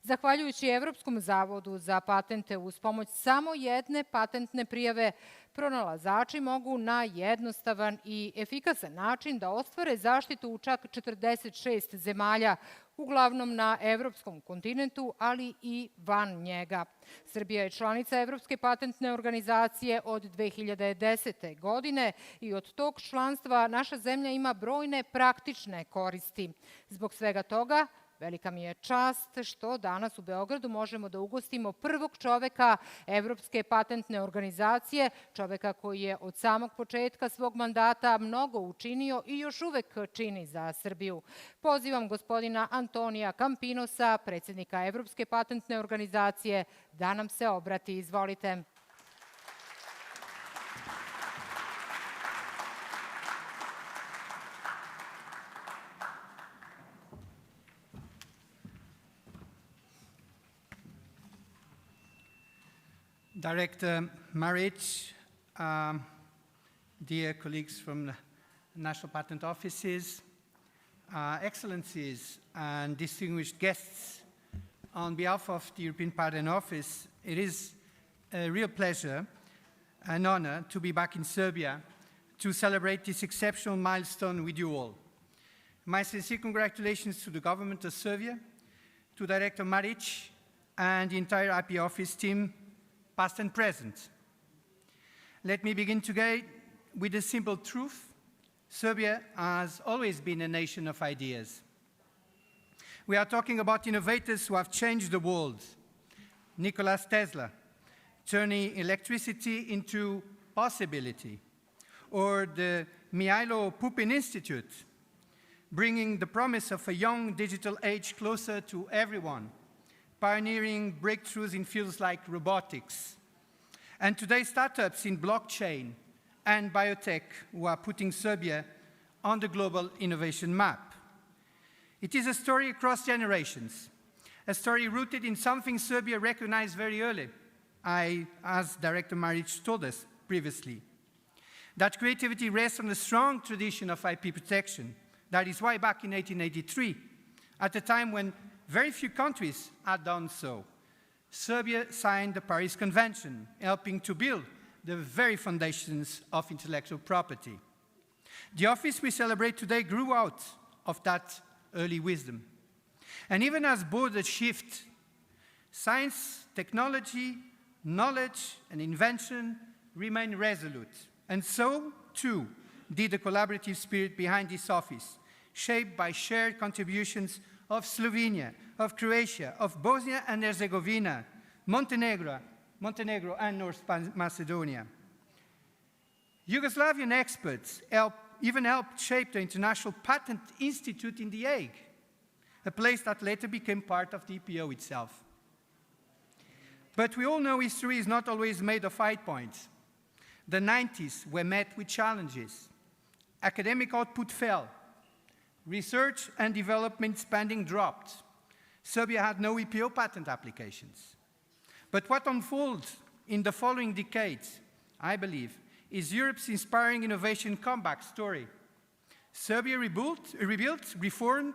Zahvaljujući Evropskom zavodu za patente uz pomoć samo jedne patentne prijave, pronalazači mogu na jednostavan i efikasan način da ostvare zaštitu u čak 46 zemalja, uglavnom na evropskom kontinentu, ali i van njega. Srbija je članica Evropske patentne organizacije od 2010. godine i od tog članstva naša zemlja ima brojne praktične koristi. Zbog svega toga, velika mi je čast što danas u Beogradu možemo da ugostimo prvog čoveka Evropske patentne organizacije, čoveka koji je od samog početka svog mandata mnogo učinio i još uvek čini za Srbiju. Pozivam gospodina Antonija Kampinosa, predsjednika Evropske patentne organizacije, da nam se obrati. Izvolite. Director Maриć, dear colleagues from the National Patent Offices, Excellencies and distinguished guests, on behalf of the European Patent Office, it is a real pleasure and honor to be back in Serbia to celebrate this exceptional milestone with you all. My sincere congratulations to the government of Serbia, to Director Maриć and the entire IP Office team, past and present. Let me begin today with a simple truth. Serbia has always been a nation of ideas. We are talking about innovators who have changed the world. Nikola Tesla, turning electricity into possibility. Or the Mihailo Pupin Institute, bringing the promise of a young digital age closer to everyone, pioneering breakthroughs in fields like robotics. And today, startups in blockchain and biotech who are putting Serbia on the global innovation map. It is a story across generations, a story rooted in something Serbia recognized very early, as Director Maриć told us previously. That creativity rests on a strong tradition of IP protection. That is why back in 1883, at a time when very few countries had done so, Serbia signed the Paris Convention, helping to build the very foundations of intellectual property. The office we celebrate today grew out of that early wisdom. And even as borders shift, science, technology, knowledge, and invention remain resolute. And so, too, did the collaborative spirit behind this office, shaped by shared contributions of Slovenia, of Croatia, of Bosnia and Herzegovina, Montenegro and North Macedonia. Yugoslavian experts even helped shape the International Patent Institute in The Hague, a place that later became part of the EPO itself. But we all know history is not always made of high points. The 90s were met with challenges. Academic output fell. Research and development spending dropped. Serbia had no EPO patent applications. But what unfolds in the following decades, I believe, is Europe's inspiring innovation comeback story. Serbia rebuilt, reformed,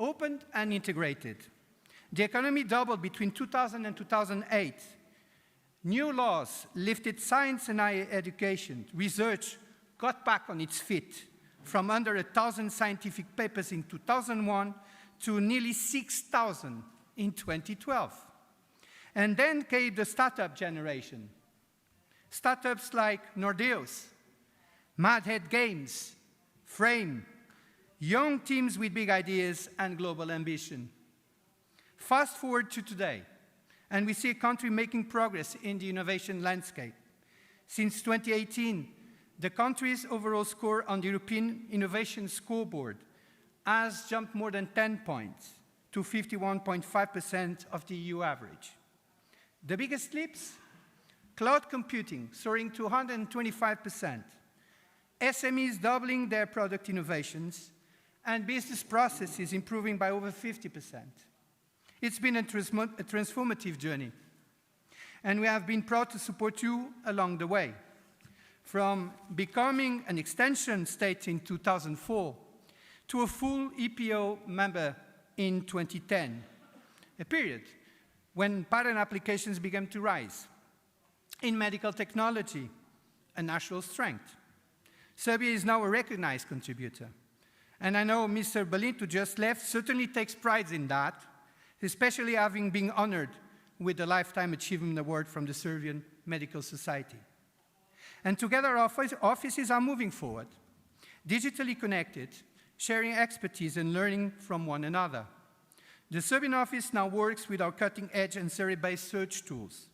opened, and integrated. The economy doubled between 2000 and 2008. New laws lifted science and higher education. Research got back on its feet from under 1,000 scientific papers in 2001 to nearly 6,000 in 2012. And then came the startup generation. Startups like Nordeus, Madhead Games, Frame, young teams with big ideas and global ambition. Fast forward to today, and we see a country making progress in the innovation landscape. Since 2018, the country's overall score on the European Innovation Scoreboard has jumped more than 10 points to 51.5% of the EU average. The biggest leaps? Cloud computing soaring to 125%, SMEs doubling their product innovations, and business processes improving by over 50%. It's been a transformative journey, and we have been proud to support you along the way. From becoming an extension state in 2004 to a full EPO member in 2010, a period when patent applications began to rise. In medical technology, a national strength. Serbia is now a recognized contributor. And I know Mr. Balint, who just left, certainly takes pride in that, especially having been honored with the Lifetime Achievement Award from the Serbian Medical Society. And together our offices are moving forward, digitally connected, sharing expertise and learning from one another. The Serbian office now works with our cutting-edge and Serbia-based search tools.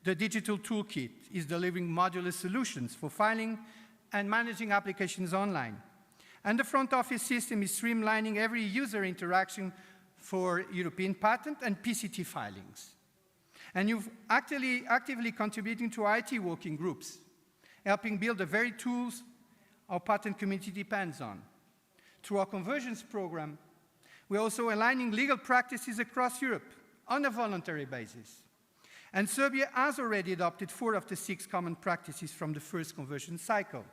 The digital toolkit is delivering modular solutions for filing and managing applications online. And the front office system is streamlining every user interaction for European patent and PCT filings. And you've actively contributing to IT working groups, helping build the very tools our patent community depends on. Through our convergence program, we're also aligning legal practices across Europe on a voluntary basis. And Serbia has already adopted 4 of the 6 common practices from the first conversion cycle.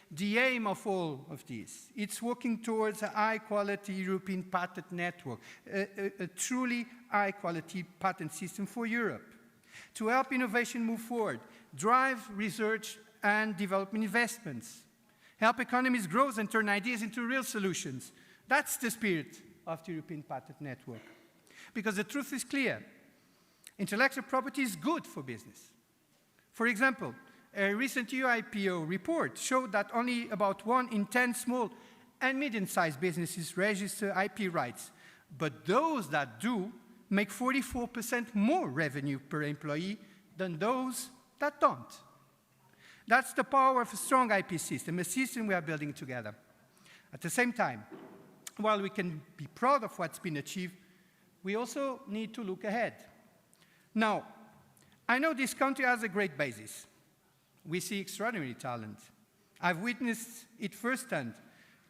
The aim of all of this, it's working towards a high-quality European patent network, a truly high-quality patent system for Europe, to help innovation move forward, drive research and development investments, help economies grow and turn ideas into real solutions. That's the spirit of the European patent network. Because the truth is clear. Intellectual property is good for business. For example, a recent EU IPO report showed that only about 1 in 10 small and medium-sized businesses register IP rights, but those that do make 44% more revenue per employee than those that don't. That's the power of a strong IP system, a system we are building together. At the same time, while we can be proud of what's been achieved, we also need to look ahead. Now, I know this country has a great basis. We see extraordinary talent. I've witnessed it firsthand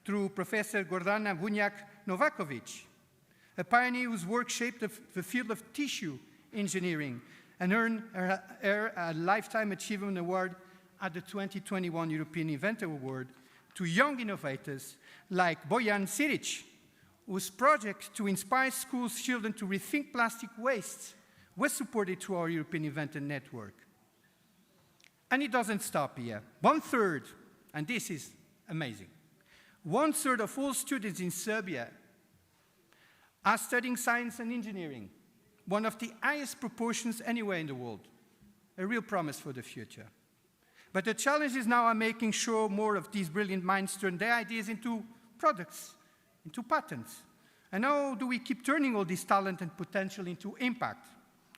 through Professor Gordana Vunjak-Novaković, a pioneer whose work shaped the field of tissue engineering and earned her a Lifetime Achievement Award at the 2021 European Inventor Award, to young innovators like Bojan Sirić, whose project to inspire schools' children to rethink plastic waste was supported through our European Inventor Network. And it doesn't stop here. 1/3, and this is amazing, 1/3 of all students in Serbia are studying science and engineering, one of the highest proportions anywhere in the world, a real promise for the future. But the challenges now are making sure more of these brilliant minds turn their ideas into products, into patents. And how do we keep turning all this talent and potential into impact?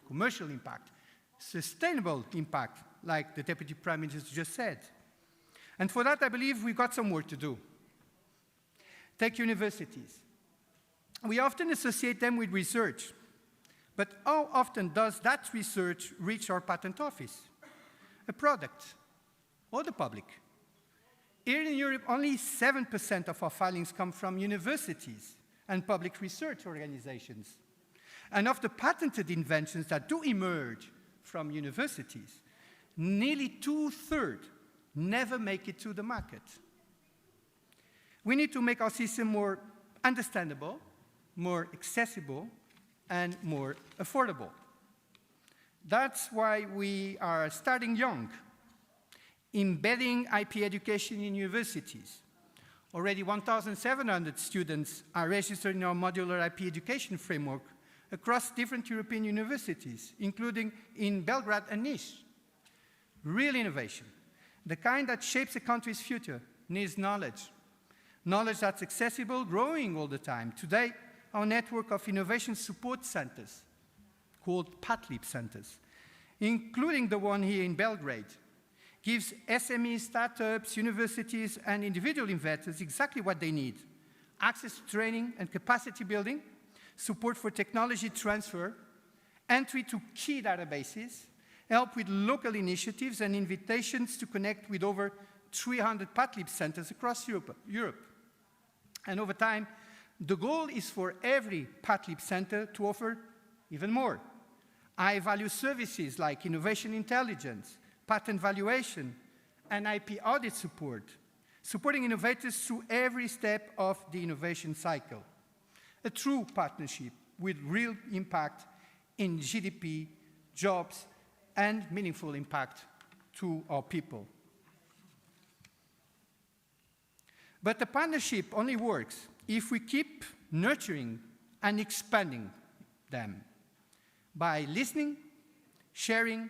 Commercial impact, sustainable impact, like the Deputy Prime Minister just said. And for that, I believe we've got some work to do. Take universities. We often associate them with research, but how often does that research reach our patent office? A product or the public? Here in Europe, only 7% of our filings come from universities and public research organizations. And of the patented inventions that do emerge from universities, nearly 2/3 never make it to the market. We need to make our system more understandable, more accessible, and more affordable. That's why we are starting young, embedding IP education in universities. Already 1,700 students are registered in our modular IP education framework across different European universities, including in Belgrade and Niš. Real innovation, the kind that shapes a country's future, needs knowledge. Knowledge that's accessible, growing all the time. Today, our network of innovation support centers, called PATLIP centers, including the one here in Belgrade, gives SME, startups, universities, and individual investors exactly what they need: access to training and capacity building, support for technology transfer, entry to key databases, help with local initiatives, and invitations to connect with over 300 PATLIP centers across Europe. And over time, the goal is for every PATLIP center to offer even more high-value services like innovation intelligence, patent valuation, and IP audit support, supporting innovators through every step of the innovation cycle. A true partnership with real impact in GDP, jobs, and meaningful impact to our people. But the partnership only works if we keep nurturing and expanding them by listening, sharing,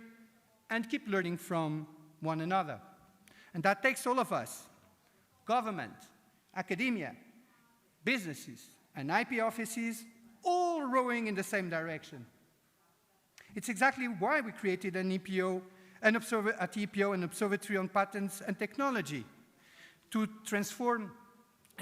and keep learning from one another. And that takes all of us, government, academia, businesses, and IP offices, all rowing in the same direction. It's exactly why we created an EPO, an observatory on patents and technology, to transform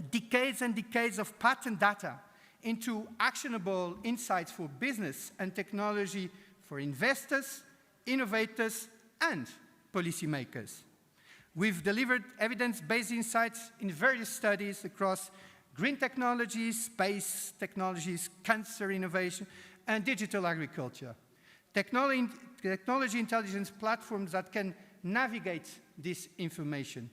decades and decades of patent data into actionable insights for business and technology for investors, innovators, and policymakers. We've delivered evidence-based insights in various studies across green technologies, space technologies, cancer innovation, and digital agriculture. Technology intelligence platforms that can navigate this information.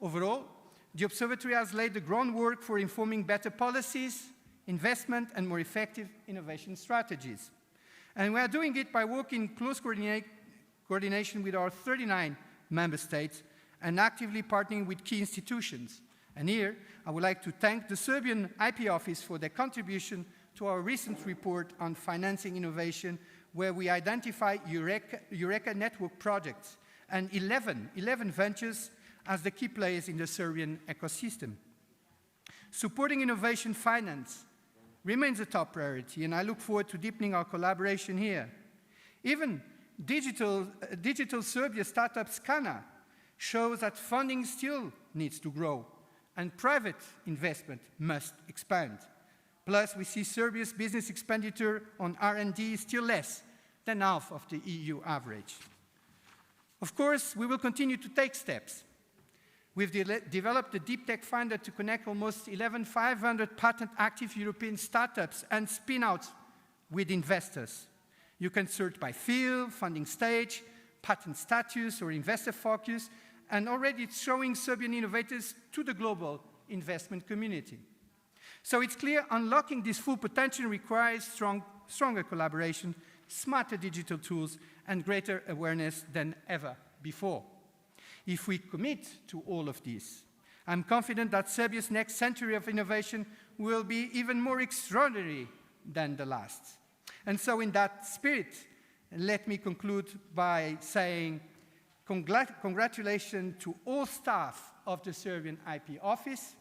Overall, the observatory has laid the groundwork for informing better policies, investment, and more effective innovation strategies. And we are doing it by working in close coordination with our 39 member states and actively partnering with key institutions. And here, I would like to thank the Serbian IP Office for their contribution to our recent report on financing innovation, where we identify Eureka network projects and 11 ventures as the key players in the Serbian ecosystem. Supporting innovation finance remains a top priority, and I look forward to deepening our collaboration here. Even Digital Serbia startup Scana shows that funding still needs to grow, and private investment must expand. Plus, we see Serbia's business expenditure on R&D still less than half of the EU average. Of course, we will continue to take steps. We've developed a Deep Tech Finder to connect almost 11,500 patent-active European startups and spin-outs with investors. You can search by field, funding stage, patent status, or investor focus, and already it's showing Serbian innovators to the global investment community. So it's clear unlocking this full potential requires stronger collaboration, smarter digital tools, and greater awareness than ever before. If we commit to all of this, I'm confident that Serbia's next century of innovation will be even more extraordinary than the last. And so in that spirit, let me conclude by saying congratulations to all staff of the Serbian IP Office,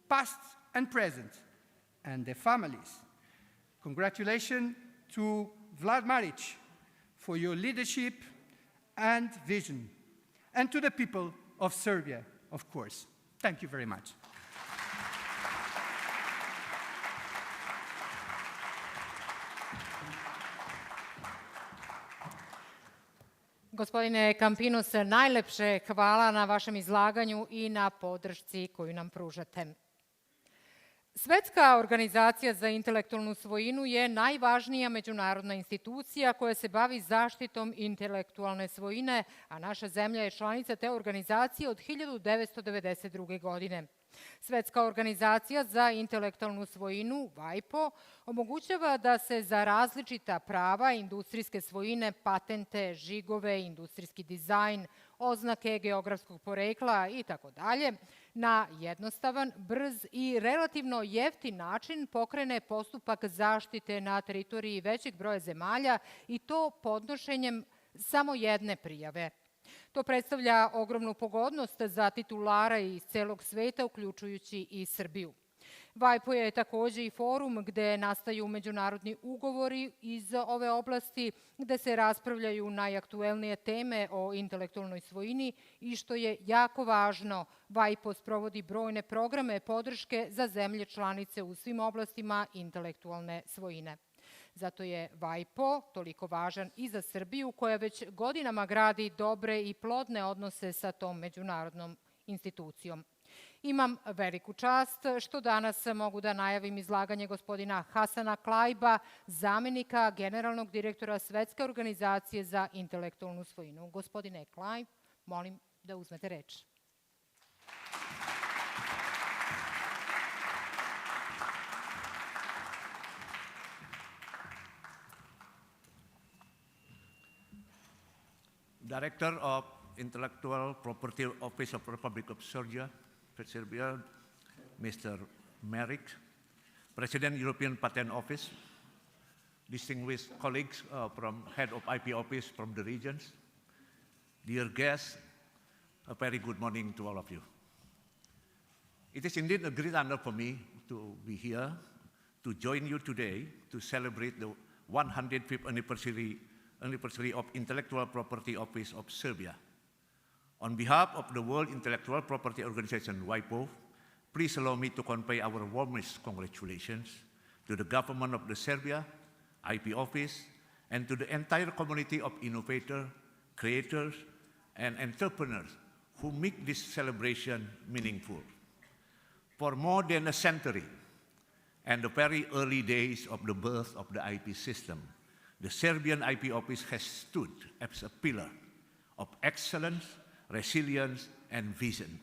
past and present, and their families. Congratulations to Vladimir Maриć for your leadership and vision, and to the people of Serbia, of course. Thank you very much. Gospodine Campinos, najlepše hvala na vašem izlaganju i na podršci koju nam pružate. Svetska organizacija za intelektualnu svojinu je najvažnija međunarodna institucija koja se bavi zaštitom intelektualne svojine, a naša zemlja je članica te organizacije od 1992. godine. Svetska organizacija za intelektualnu svojinu, WIPO, omogućava da se za različita prava industrijske svojine, patente, žigove, industrijski dizajn, oznake geografskog porekla itd. na jednostavan, brz i relativno jeftin način pokrene postupak zaštite na teritoriji većeg broja zemalja i to podnošenjem samo jedne prijave. To predstavlja ogromnu pogodnost za titulara iz celog sveta, uključujući i Srbiju. WIPO je takođe i forum gde nastaju međunarodni ugovori iz ove oblasti, gde se raspravljaju najaktuelnije teme o intelektualnoj svojini i što je jako važno, WIPO sprovodi brojne programe podrške za zemlje članice u svim oblastima intelektualne svojine. Zato je WIPO toliko važan i za Srbiju, koja već godinama gradi dobre i plodne odnose sa tom međunarodnom institucijom. Imam veliku čast što danas mogu da najavim izlaganje gospodina Hasana Klajba, zamenika generalnog direktora Svetske organizacije za intelektualnu svojinu. Gospodine Klajb, molim da uzmete reč. Director of Intellectual Property Office of Republic of Serbia, Mr. Maриć, President European Patent Office, distinguished colleagues from Head of IP Office from the regions, dear guests, a very good morning to all of you. It is indeed a great honor for me to be here to join you today to celebrate the 105th anniversary of Intellectual Property Office of Serbia. On behalf of the World Intellectual Property Organization, WIPO, please allow me to convey our warmest congratulations to the government of the Serbia, IP Office, and to the entire community of innovators, creators, and entrepreneurs who make this celebration meaningful. For more than a century, and the very early days of the birth of the IP system, the Serbian IP Office has stood as a pillar of excellence, resilience, and vision.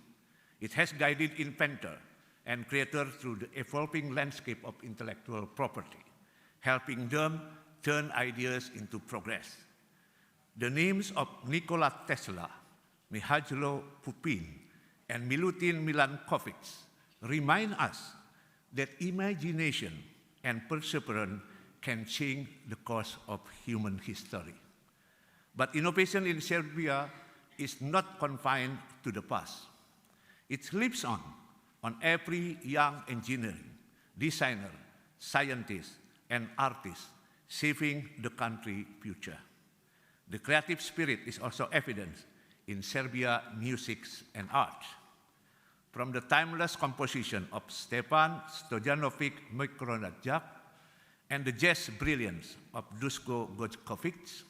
It has guided inventors and creators through the evolving landscape of intellectual property, helping them turn ideas into progress. The names of Nikola Tesla, Mihailo Pupin, and Milutin Milankovic remind us that imagination and perseverance can change the course of human history. But innovation in Serbia is not confined to the past. It lives on every young engineer, designer, scientist, and artist, shaping the country's future. The creative spirit is also evident in Serbia music and art. From the timeless composition of Stefan Stojanovic Mikronadjak and the jazz brilliance of Duško Gojkovic,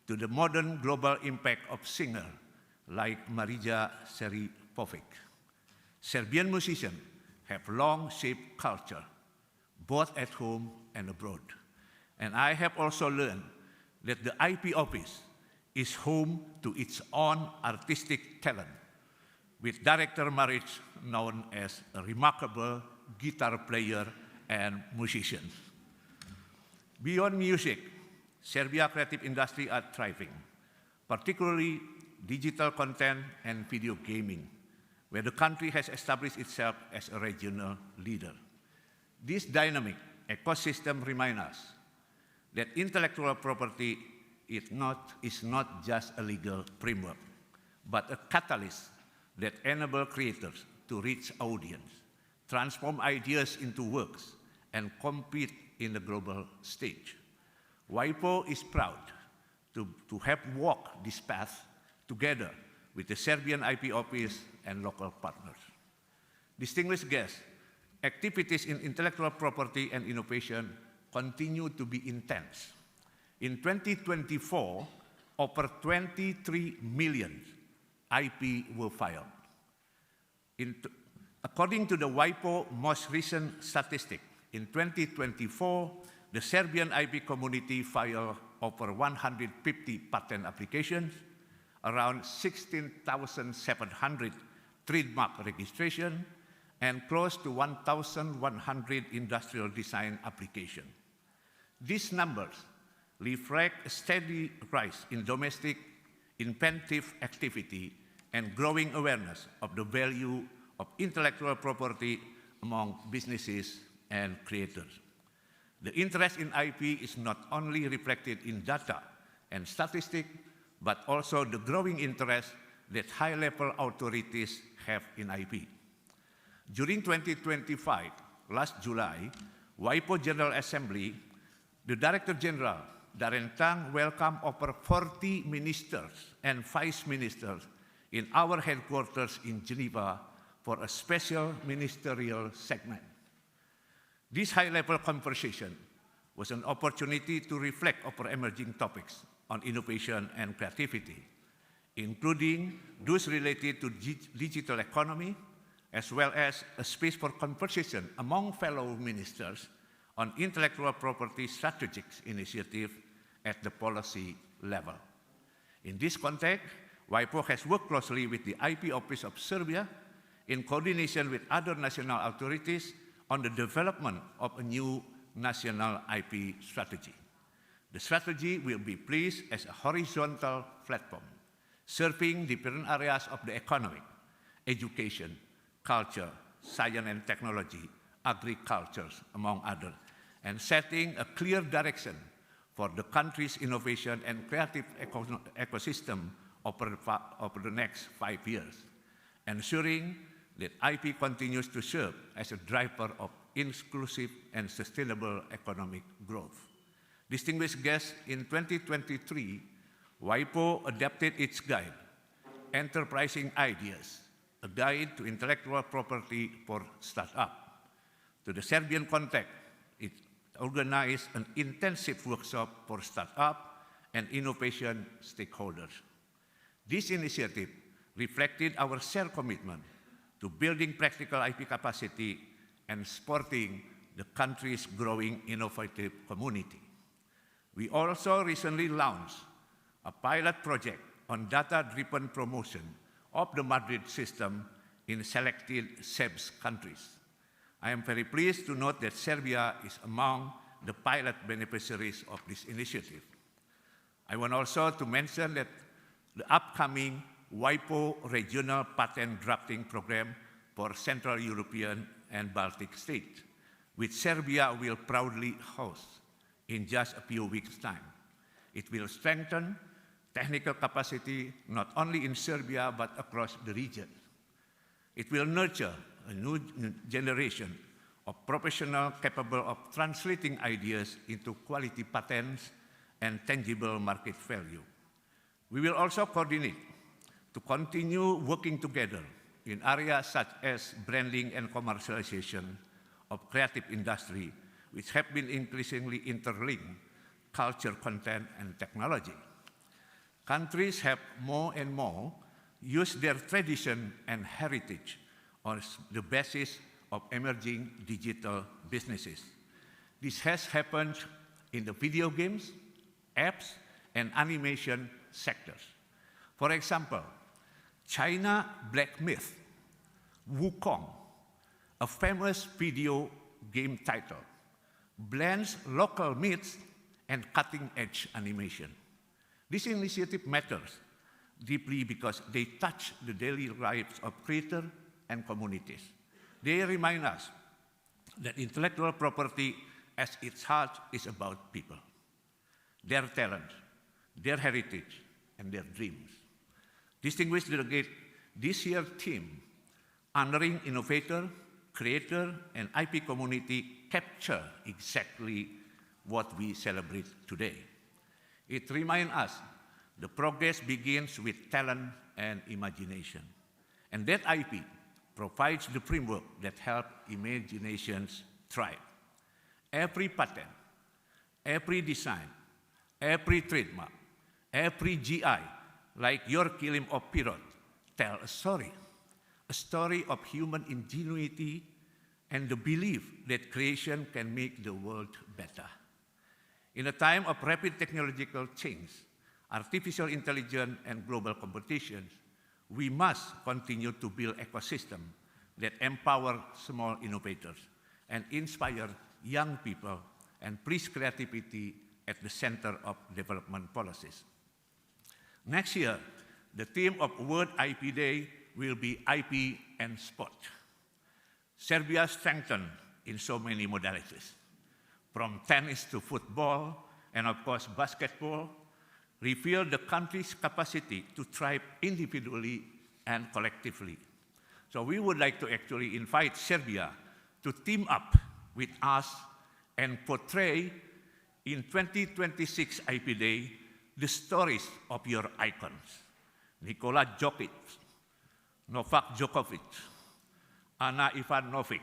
to the modern global impact of singers like Marija Seripovic. Serbian musicians have long shaped culture, both at home and abroad. And I have also learned that the IP Office is home to its own artistic talent, with Director Marić known as a remarkable guitar player and musician. Beyond music, Serbia's creative industry are thriving, particularly digital content and video gaming, where the country has established itself as a regional leader. This dynamic ecosystem reminds us that intellectual property is not just a legal framework, but a catalyst that enables creators to reach audience, transform ideas into works, and compete in the global stage. WIPO is proud to have walked this path together with the Serbian IP Office and local partners. Distinguished guests, activities in intellectual property and innovation continue to be intense. In 2024, over 23 million IP were filed. According to the WIPO most recent statistic, in 2024, the Serbian IP community filed over 150 patent applications, around 16,700 trademark registration, and close to 1,100 industrial design applications. These numbers reflect a steady rise in domestic inventive activity and growing awareness of the value of intellectual property among businesses and creators. The interest in IP is not only reflected in data and statistics, but also the growing interest that high-level authorities have in IP. During 2025, last July, WIPO General Assembly, the Director General, Darren Tang, welcomed over 40 ministers and vice ministers in our headquarters in Geneva for a special ministerial segment. This high-level conversation was an opportunity to reflect over emerging topics on innovation and creativity, including those related to digital economy, as well as a space for conversation among fellow ministers on intellectual property strategic initiatives at the policy level. In this context, WIPO has worked closely with the IP Office of Serbia in coordination with other national authorities on the development of a new national IP strategy. The strategy will be placed as a horizontal platform, serving different areas of the economy, education, culture, science and technology, agriculture, among others, and setting a clear direction for the country's innovation and creative ecosystem over the next 5 years, ensuring that IP continues to serve as a driver of inclusive and sustainable economic growth. Distinguished guests, in 2023, WIPO adapted its guide, Enterprising Ideas, a guide to intellectual property for startup. To the Serbian context, it organized an intensive workshop for startup and innovation stakeholders. This initiative reflected our shared commitment to building practical IP capacity and supporting the country's growing innovative community. We also recently launched a pilot project on data-driven promotion of the Madrid system in selected SEBS countries. I am very pleased to note that Serbia is among the pilot beneficiaries of this initiative. I want also to mention that the upcoming WIPO Regional Patent Drafting Program for Central European and Baltic states, which Serbia will proudly host in just a few weeks' time. It will strengthen technical capacity not only in Serbia but across the region. It will nurture a new generation of professionals capable of translating ideas into quality patents and tangible market value. We will also coordinate to continue working together in areas such as branding and commercialization of creative industry, which have been increasingly interlinked, culture, content, and technology. Countries have more and more used their tradition and heritage on the basis of emerging digital businesses. This has happened in the video games, apps, and animation sectors. For example, China Black Myth, Wukong, a famous video game title, blends local myths and cutting-edge animation. This initiative matters deeply because they touch the daily lives of creators and communities. They remind us that intellectual property at its heart is about people, their talent, their heritage, and their dreams. Distinguished delegate, this year's theme, honoring innovator, creator, and IP community, capture exactly what we celebrate today. It reminds us the progress begins with talent and imagination, and that IP provides the framework that helps imaginations thrive. Every patent, every design, every trademark, Every GI, like your kilim of Pirot, tell a story of human ingenuity and the belief that creation can make the world better. In a time of rapid technological change, artificial intelligence and global competition, we must continue to build ecosystems that empower small innovators and inspire young people and place creativity at the center of development policies. Next year, the theme of World IP Day will be IP and sport. Serbia strengthened in so many modalities, from tennis to football, and of course basketball, reveal the country's capacity to thrive individually and collectively. So we would like to actually invite Serbia to team up with us and portray in 2026 IP Day the stories of your icons, Nikola Jokic, Novak Djokovic, Ana Ivanovic,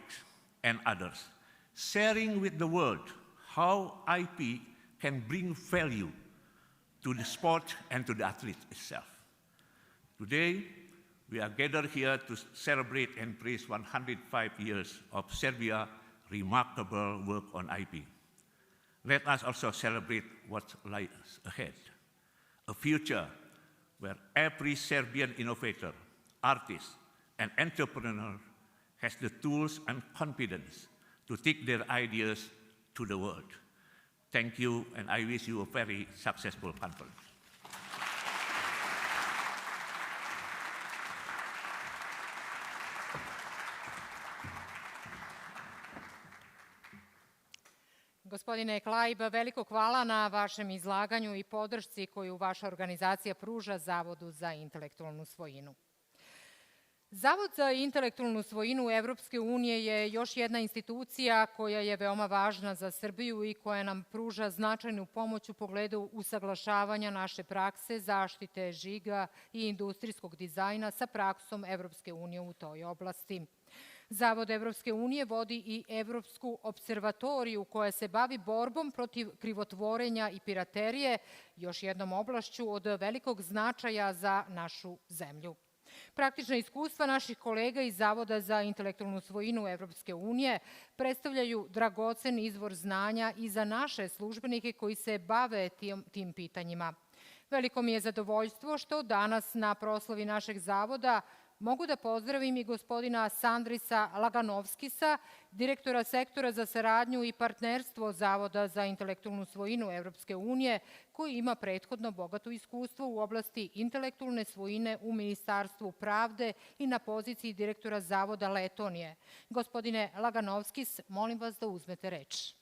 and others, sharing with the world how IP can bring value to the sport and to the athlete itself. Today, we are gathered here to celebrate and praise 105 years of Serbia's remarkable work on IP. Let us also celebrate what lies ahead, a future where every Serbian innovator, artist, and entrepreneur has the tools and confidence to take their ideas to the world. Thank you, and I wish you a very successful conference. Gospodine Klajb, veliko hvala na vašem izlaganju i podršci koju vaša organizacija pruža Zavodu za intelektualnu svojinu. Zavod za intelektualnu svojinu Evropske unije je još jedna institucija koja je veoma važna za Srbiju i koja nam pruža značajnu pomoć u pogledu usaglašavanja naše prakse, zaštite žiga i industrijskog dizajna sa praksom Evropske unije u toj oblasti. Zavod Evropske unije vodi i Evropsku observatoriju koja se bavi borbom protiv krivotvorenja i piraterije, još jednom oblašću od velikog značaja za našu zemlju. Praktična iskustva naših kolega iz Zavoda za intelektualnu svojinu Evropske unije predstavljaju dragocen izvor znanja i za naše službenike koji se bave tim pitanjima. Veliko mi je zadovoljstvo što danas na proslavi našeg zavoda mogu da pozdravim i gospodina Sandrisa Laganovskisa, direktora sektora za saradnju i partnerstvo Zavoda za intelektualnu svojinu Evropske unije, koji ima prethodno bogato iskustvo u oblasti intelektualne svojine u Ministarstvu pravde i na poziciji direktora Zavoda Letonije. Gospodine Laganovskis, molim vas da uzmete reč.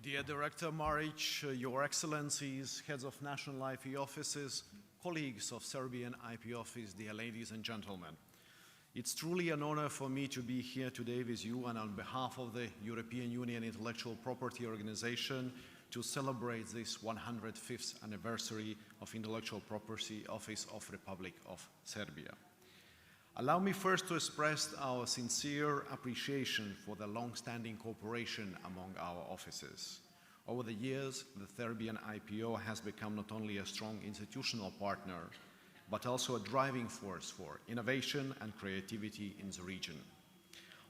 Dear Director Marić, Your Excellencies, Heads of National IP Offices, colleagues of Serbian IP Office, dear ladies and gentlemen. It's truly an honor for me to be here today with you and on behalf of the European Union Intellectual Property Organization to celebrate this 105th anniversary of Intellectual Property Office of Republic of Serbia. Allow me first to express our sincere appreciation for the long-standing cooperation among our offices. Over the years, the Serbian IPO has become not only a strong institutional partner, but also a driving force for innovation and creativity in the region.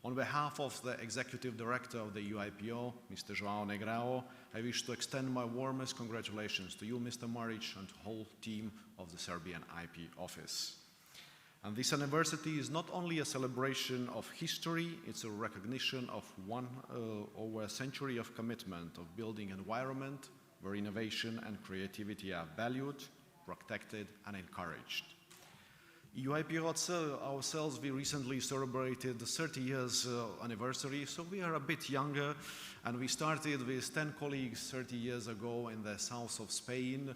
On behalf of the Executive Director of the UIPO, Mr. João Negrão, I wish to extend my warmest congratulations to you, Mr. Marić, and the whole team of the Serbian IP Office. And this anniversary is not only a celebration of history, it's a recognition of over a century of commitment of building an environment where innovation and creativity are valued, protected, and encouraged. UIPO ourselves, we recently celebrated the 30 years anniversary, so we are a bit younger, and we started with 10 colleagues 30 years ago in the south of Spain,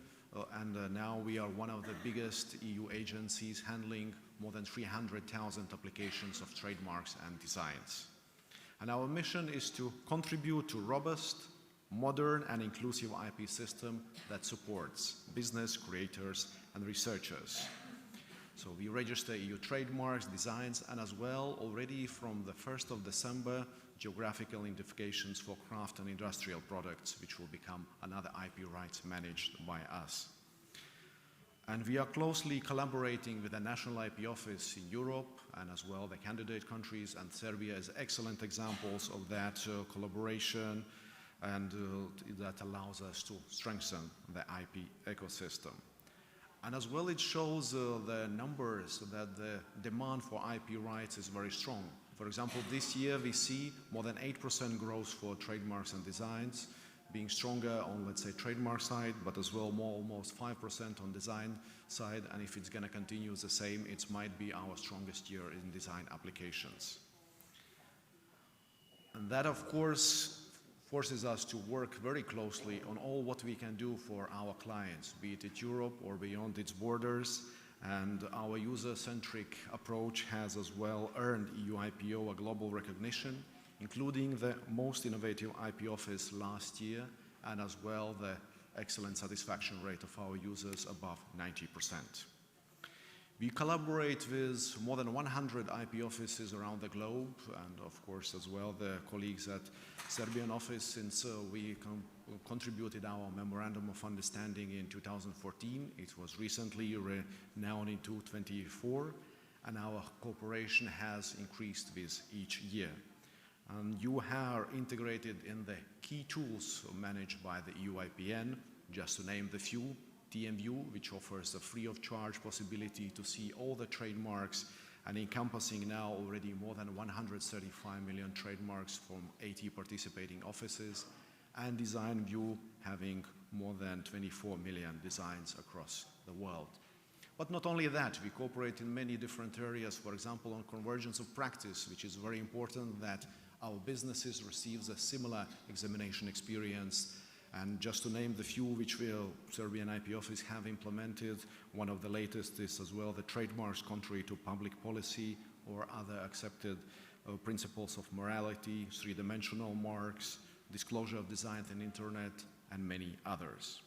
and now we are one of the biggest EU agencies handling more than 300,000 applications of trademarks and designs. And our mission is to contribute to robust, modern and inclusive IP system that supports business, creators and researchers. So we register EU trademarks, designs, and as well, already from the 1st of December, geographical identifications for craft and industrial products, which will become another IP rights managed by us. And we are closely collaborating with the National IP Office in Europe and as well the candidate countries, and Serbia is excellent examples of that collaboration, and that allows us to strengthen the IP ecosystem. And as well, it shows the numbers that the demand for IP rights is very strong. For example, this year we see more than 8% growth for trademarks and designs, being stronger on, let's say, trademark side, but as well almost 5% on design side. And if it's going to continue the same, it might be our strongest year in design applications. And that, of course, forces us to work very closely on all what we can do for our clients, be it in Europe or beyond its borders. And our user-centric approach has as well earned EU IPO a global recognition, including the most innovative IP office last year, and as well the excellent satisfaction rate of our users above 90%. We collaborate with more than 100 IP offices around the globe, and of course as well the colleagues at Serbian office, since we contributed our Memorandum of Understanding in 2014. It was recently renowned in 2024, and our cooperation has increased with each year. And you are integrated in the key tools managed by the EU IPN, just to name the few. TMU, which offers a free of charge possibility to see all the trademarks, and encompassing now already more than 135 million trademarks from 80 participating offices, and Design View having more than 24 million designs across the world. But not only that, we cooperate in many different areas, for example, on convergence of practice, which is very important that our businesses receive a similar examination experience. And just to name the few which will Serbian IP Office have implemented, one of the latest is as well the trademarks contrary to public policy or other accepted principles of morality, three-dimensional marks, disclosure of designs in internet, and many others.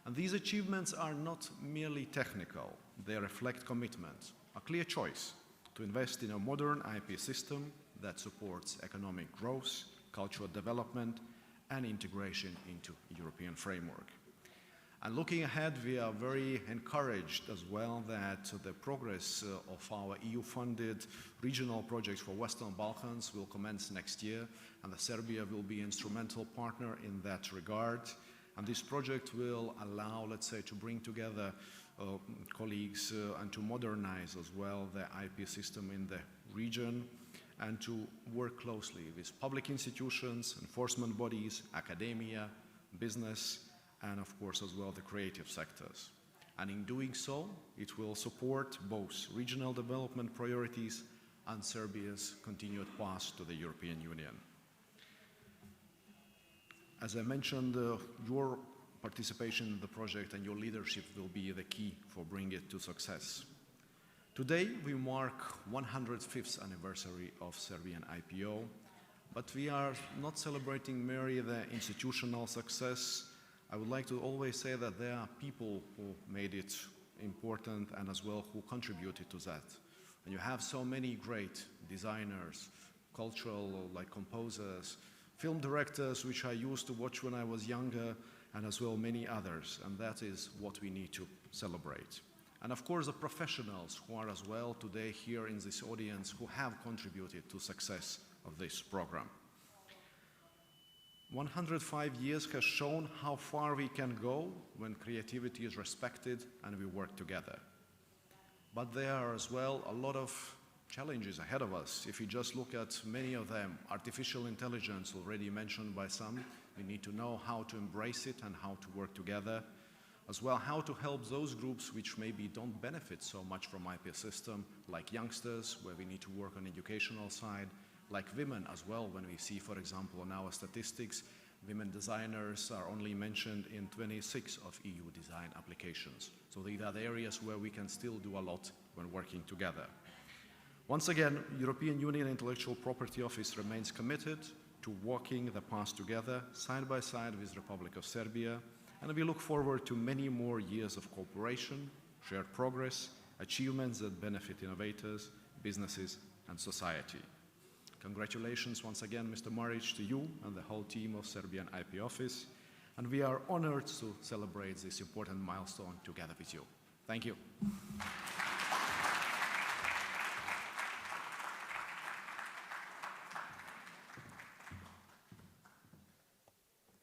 And these achievements are not merely technical. They reflect commitment, a clear choice to invest in a modern IP system that supports economic growth, cultural development, and integration into European framework. And looking ahead, we are very encouraged as well that the progress of our EU-funded regional projects for Western Balkans will commence next year, and that Serbia will be an instrumental partner in that regard. And this project will allow, let's say, to bring together colleagues and to modernize as well the IP system in the region, and to work closely with public institutions, enforcement bodies, academia, business, and of course as well the creative sectors. And in doing so, it will support both regional development priorities and Serbia's continued path to the European Union. As I mentioned, your participation in the project and your leadership will be the key for bringing it to success. Today, we mark 105th anniversary of Serbian IPO, but we are not celebrating merely the institutional success. I would like to always say that there are people who made it important and as well who contributed to that. And you have so many great designers, cultural like composers, film directors, which I used to watch when I was younger, and as well many others, and that is what we need to celebrate. And of course the professionals who are as well today here in this audience who have contributed to success of this program. 105 years has shown how far we can go when creativity is respected and we work together. But there are as well a lot of challenges ahead of us. If you just look at many of them, artificial intelligence already mentioned by some, we need to know how to embrace it and how to work together. As well, how to help those groups which maybe don't benefit so much from IP system, like youngsters, where we need to work on educational side, like women as well, when we see, for example, in our statistics, women designers are only mentioned in 26 of EU design applications. So these are the areas where we can still do a lot when working together. Once again, European Union Intellectual Property Office remains committed to walking the path together, side by side with the Republic of Serbia, and we look forward to many more years of cooperation, shared progress, achievements that benefit innovators, businesses, and society. Congratulations once again, Mr. Marić, to you and the whole team of Serbian IP Office, and we are honored to celebrate this important milestone together with you. Thank you.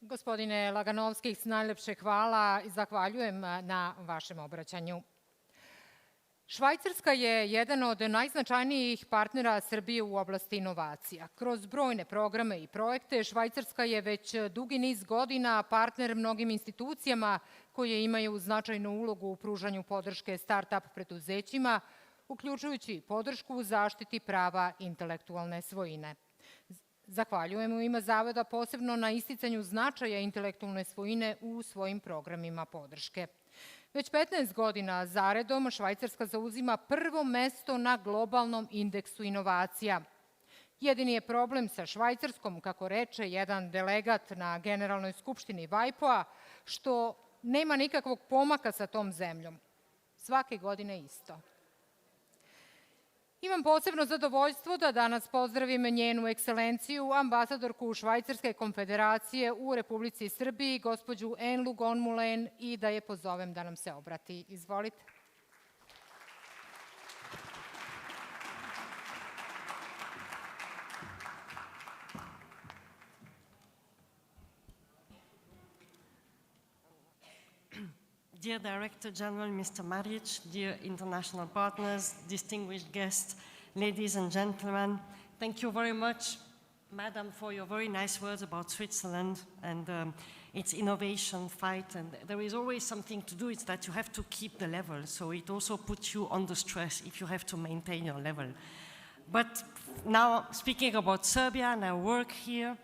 Gospodine Laganovski, najlepše hvala i zahvaljujem na vašem obraćanju. Švajcarska je jedan od najznačajnijih partnera Srbije u oblasti inovacija. Kroz brojne programe i projekte Švajcarska je već dugi niz godina partner mnogim institucijama koje imaju značajnu ulogu u pružanju podrške start-up preduzećima, uključujući podršku u zaštiti prava intelektualne svojine. Zahvaljujem u ime Zavoda posebno na isticanju značaja intelektualne svojine u svojim programima podrške. Već 15 godina zaredom Švajcarska zauzima prvo mesto na globalnom indeksu inovacija. Jedini je problem sa Švajcarskom, kako reče jedan delegat na Generalnoj skupštini VAIPO-a, što nema nikakvog pomaka sa tom zemljom. Svake godine isto. Imam posebno zadovoljstvo da danas pozdravim njenu ekscelenciju, ambasadorku Švajcarske konfederacije u Republici Srbiјi, gospođu Enlu Gonmulen, i da je pozovem da nam se obrati. Izvolite. Dear Director General, Mr. Marić, dear international partners, distinguished guests, ladies and gentlemen, thank you very much, Madam, for your very nice words about Switzerland and its innovation fight. And there is always something to do, it's that you have to keep the level, so it also puts you under stress if you have to maintain your level. But now, speaking about Serbia and our work here,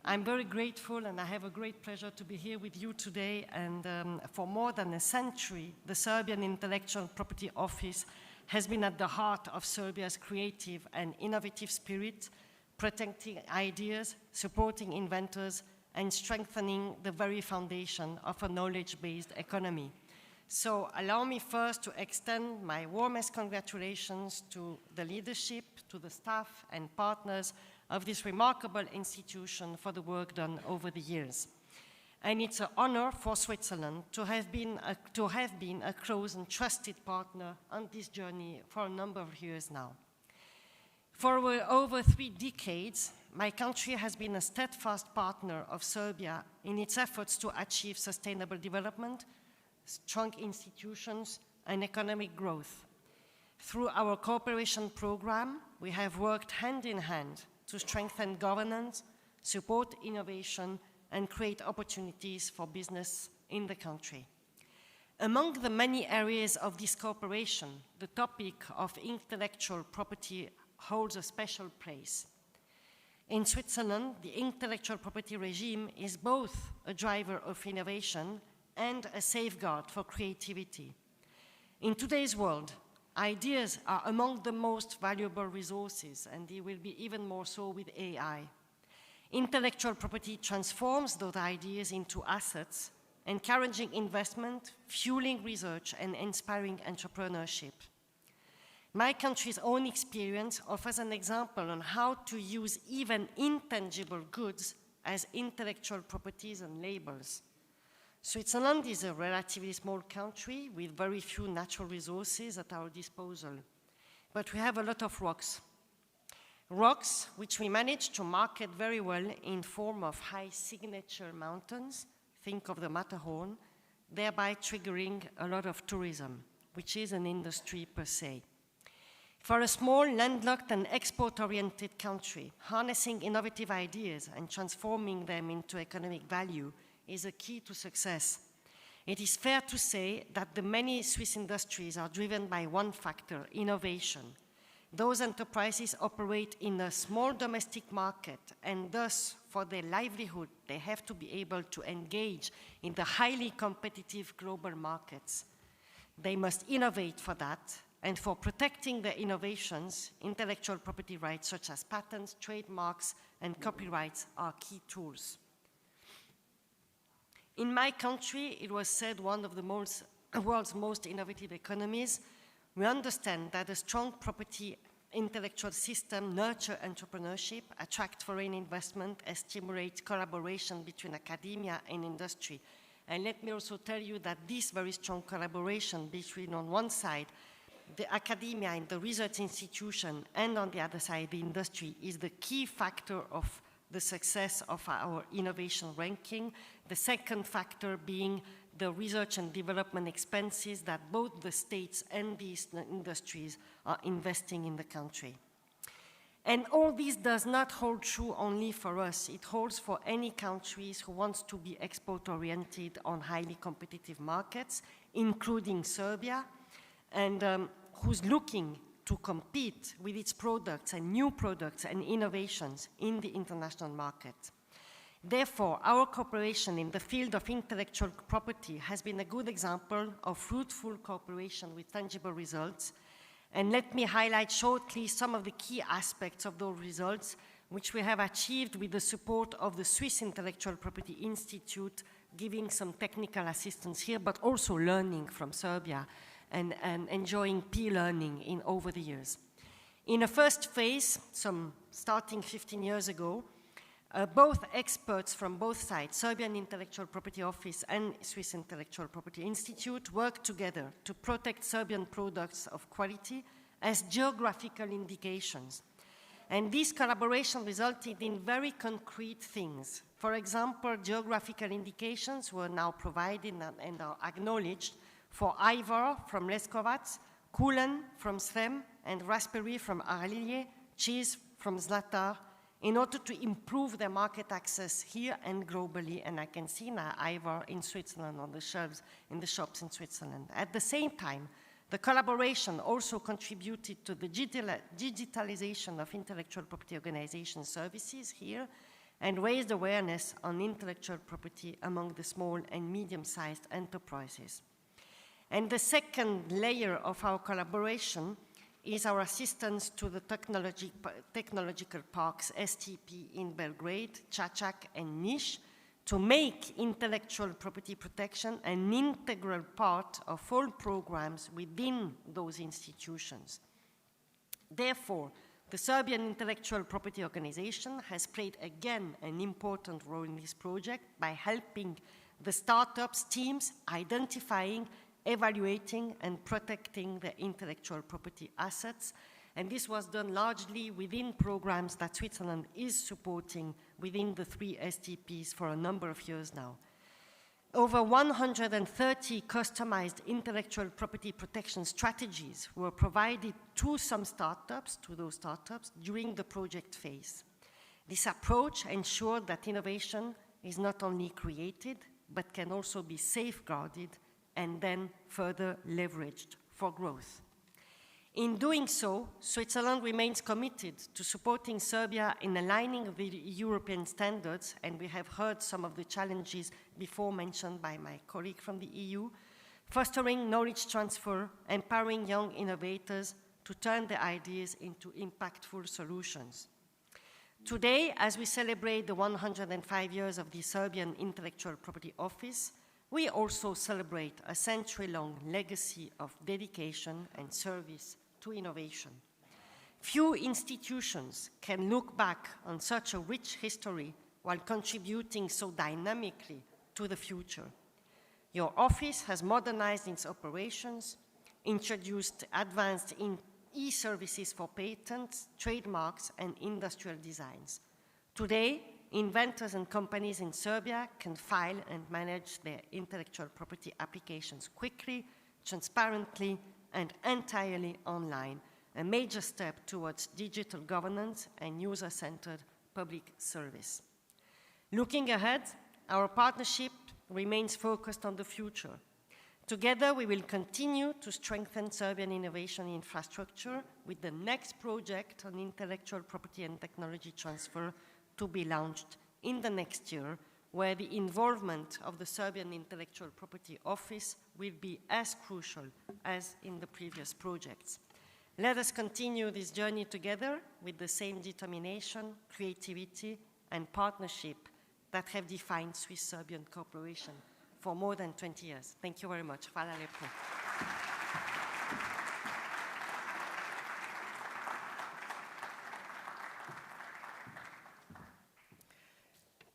I'm very grateful and I have a great pleasure to be here with you today. And for more than a century, the Serbian Intellectual Property Office has been at the heart of Serbia's creative and innovative spirit, protecting ideas, supporting inventors, and strengthening the very foundation of a knowledge-based economy. So allow me first to extend my warmest congratulations to the leadership, to the staff and partners of this remarkable institution for the work done over the years. And it's an honor for Switzerland to have been a close and trusted partner on this journey for a number of years now. For over 3 decades, my country has been a steadfast partner of Serbia in its efforts to achieve sustainable development, strong institutions, and economic growth. Through our cooperation program, we have worked hand in hand to strengthen governance, support innovation, and create opportunities for business in the country. Among the many areas of this cooperation, the topic of intellectual property holds a special place. In Switzerland, the intellectual property regime is both a driver of innovation and a safeguard for creativity. In today's world, ideas are among the most valuable resources, and they will be even more so with AI. Intellectual property transforms those ideas into assets, encouraging investment, fueling research, and inspiring entrepreneurship. My country's own experience offers an example on how to use even intangible goods as intellectual properties and labels. Switzerland is a relatively small country with very few natural resources at our disposal, but we have a lot of rocks. Rocks which we manage to market very well in form of high signature mountains, think of the Matterhorn, thereby triggering a lot of tourism, which is an industry per se. For a small, landlocked and export-oriented country, harnessing innovative ideas and transforming them into economic value is a key to success. It is fair to say that the many Swiss industries are driven by one factor, innovation. Those enterprises operate in a small domestic market, and thus, for their livelihood, they have to be able to engage in the highly competitive global markets. They must innovate for that, and for protecting their innovations, intellectual property rights such as patents, trademarks, and copyrights are key tools. In my country, it was said one of the world's most innovative economies. We understand that a strong property intellectual system nurture entrepreneurship, attract foreign investment, and stimulate collaboration between academia and industry. And let me also tell you that this very strong collaboration between, on one side, the academia and the research institution, and on the other side, the industry, is the key factor of the success of our innovation ranking. The second factor being the research and development expenses that both the states and the industries are investing in the country. And all this does not hold true only for us. It holds for any countries who wants to be export-oriented on highly competitive markets, including Serbia, and who's looking to compete with its products and new products and innovations in the international market. Therefore, our cooperation in the field of intellectual property has been a good example of fruitful cooperation with tangible results. And let me highlight shortly some of the key aspects of those results, which we have achieved with the support of the Swiss Intellectual Property Institute, giving some technical assistance here, but also learning from Serbia and enjoying peer learning over the years. In a first phase, starting 15 years ago, both experts from both sides, Serbian Intellectual Property Office and Swiss Intellectual Property Institute, worked together to protect Serbian products of quality as geographical indications. And this collaboration resulted in very concrete things. For example, geographical indications were now provided and are acknowledged for Ivor from Leskovac, Kulen from Srem, and raspberry from Aralilje, cheese from Zlatar, in order to improve their market access here and globally. And I can see now Ivor in Switzerland on the shelves, in the shops in Switzerland. At the same time, the collaboration also contributed to the digitalization of intellectual property organization services here and raised awareness on intellectual property among the small and medium-sized enterprises. And the second layer of our collaboration is our assistance to the technological parks STP in Belgrade, Čačak, and Niš to make intellectual property protection an integral part of all programs within those institutions. Therefore, the Serbian Intellectual Property Organization has played again an important role in this project by helping the startups teams identifying, evaluating and protecting their intellectual property assets. And this was done largely within programs that Switzerland is supporting within the 3 STPs for a number of years now. Over 130 customized intellectual property protection strategies were provided to some startups, to those startups, during the project phase. This approach ensured that innovation is not only created, but can also be safeguarded and then further leveraged for growth. In doing so, Switzerland remains committed to supporting Serbia in aligning with European standards, and we have heard some of the challenges before mentioned by my colleague from the EU, fostering knowledge transfer, empowering young innovators to turn their ideas into impactful solutions. Today, as we celebrate the 105 years of the Serbian Intellectual Property Office, we also celebrate a century-long legacy of dedication and service to innovation. Few institutions can look back on such a rich history while contributing so dynamically to the future. Your office has modernized its operations, introduced advanced e-services for patents, trademarks, and industrial designs. Today, inventors and companies in Serbia can file and manage their intellectual property applications quickly, transparently, and entirely online, a major step towards digital governance and user-centered public service. Looking ahead, our partnership remains focused on the future. Together, we will continue to strengthen Serbian innovation infrastructure with the next project on intellectual property and technology transfer to be launched in the next year, where the involvement of the Serbian Intellectual Property Office will be as crucial as in the previous projects. Let us continue this journey together with the same determination, creativity, and partnership that have defined Swiss-Serbian cooperation for more than 20 years. Thank you very much. Hvala lepo.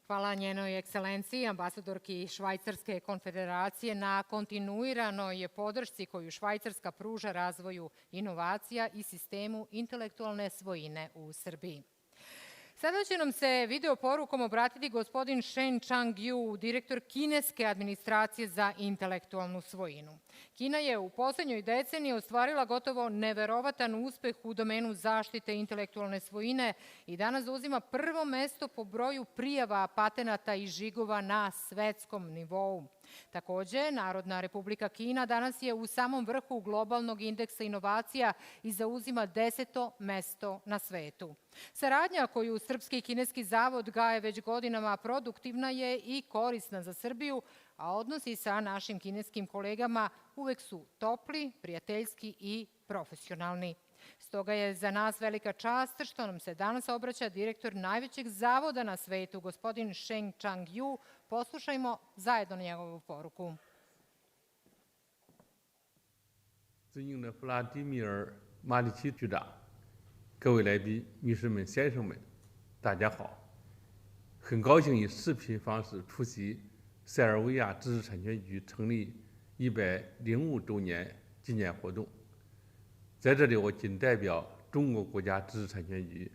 Hvala njenoj ekscelenciji, ambasadorki Švajcarske konfederacije na kontinuiranoj podršci koju Švajcarska pruža razvoju inovacija i sistemu intelektualne svojine u Srbiji. Sada će nam se video porukom obratiti gospodin Shen Chang-yu, direktor kineske administracije za intelektualnu svojinu. Kina je u poslednjoj deceniji ostvarila gotovo neverovatan uspeh u domenu zaštite intelektualne svojine i danas zauzima prvo mesto po broju prijava patenata i žigova na svetskom nivou. Takođe, Narodna Republika Kina danas je u samom vrhu globalnog indeksa inovacija i zauzima 10. mesto na svetu. Saradnja koju Srpski i Kineski zavod gaje već godinama produktivna je i korisna za Srbiju, a odnosi sa našim kineskim kolegama uvek su topli, prijateljski i profesionalni. Stoga je za nas velika čast što nam se danas obraća direktor najvećeg zavoda na svetu, gospodin Shen Chang-yu. Poslušajmo zajedno njegovu poruku. 尊敬的弗拉基米尔·马里奇局长，各位来宾、女士们、先生们，大家好！很高兴以视频方式出席塞尔维亚知识产权局成立105周年纪念活动。在这里，我谨代表中国国家知识产权局，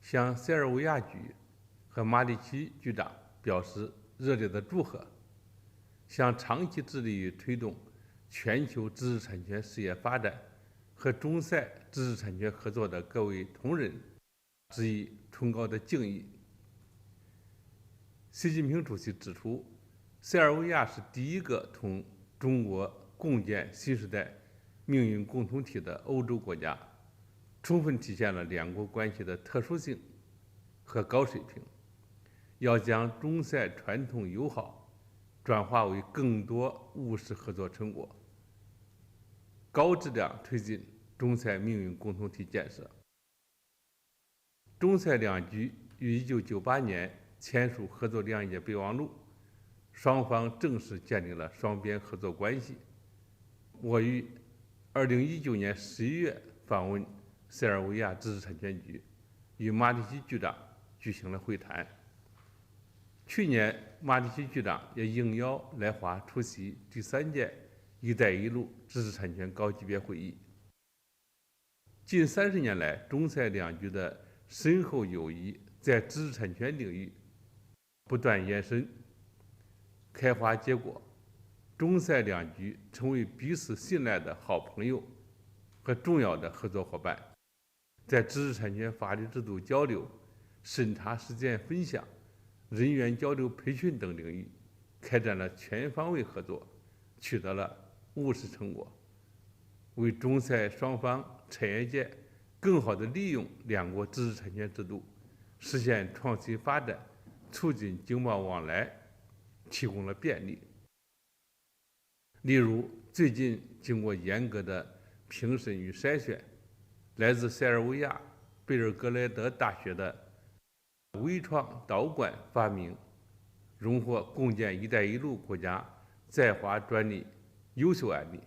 向塞尔维亚局和马里奇局长表示热烈的祝贺，向长期致力于推动全球知识产权事业发展和中塞知识产权合作的各位同仁致以崇高的敬意。习近平主席指出，塞尔维亚是第一个同中国共建新时代命运共同体的欧洲国家，充分体现了两国关系的特殊性和高水平。要将中塞传统友好转化为更多务实合作成果，高质量推进中塞命运共同体建设。中塞两局于1998年签署合作谅解备忘录，双方正式建立了双边合作关系。我于2019年11月访问塞尔维亚知识产权局，与马里奇局长举行了会谈。去年，马里奇局长也应邀来华出席第3届“一带一路”知识产权高级别会议。近30年来，中塞两局的深厚友谊在知识产权领域不断延伸、开花结果，中塞两局成为彼此信赖的好朋友和重要的合作伙伴，在知识产权法律制度交流、审查实践分享、人员交流培训等领域开展了全方位合作，取得了务实成果，为中塞双方产业界更好地利用两国知识产权制度，实现创新发展、促进经贸往来提供了便利。例如，最近经过严格的评审与筛选，来自塞尔维亚贝尔格莱德大学的微创导管发明荣获共建“一带一路”国家在华专利优秀案例。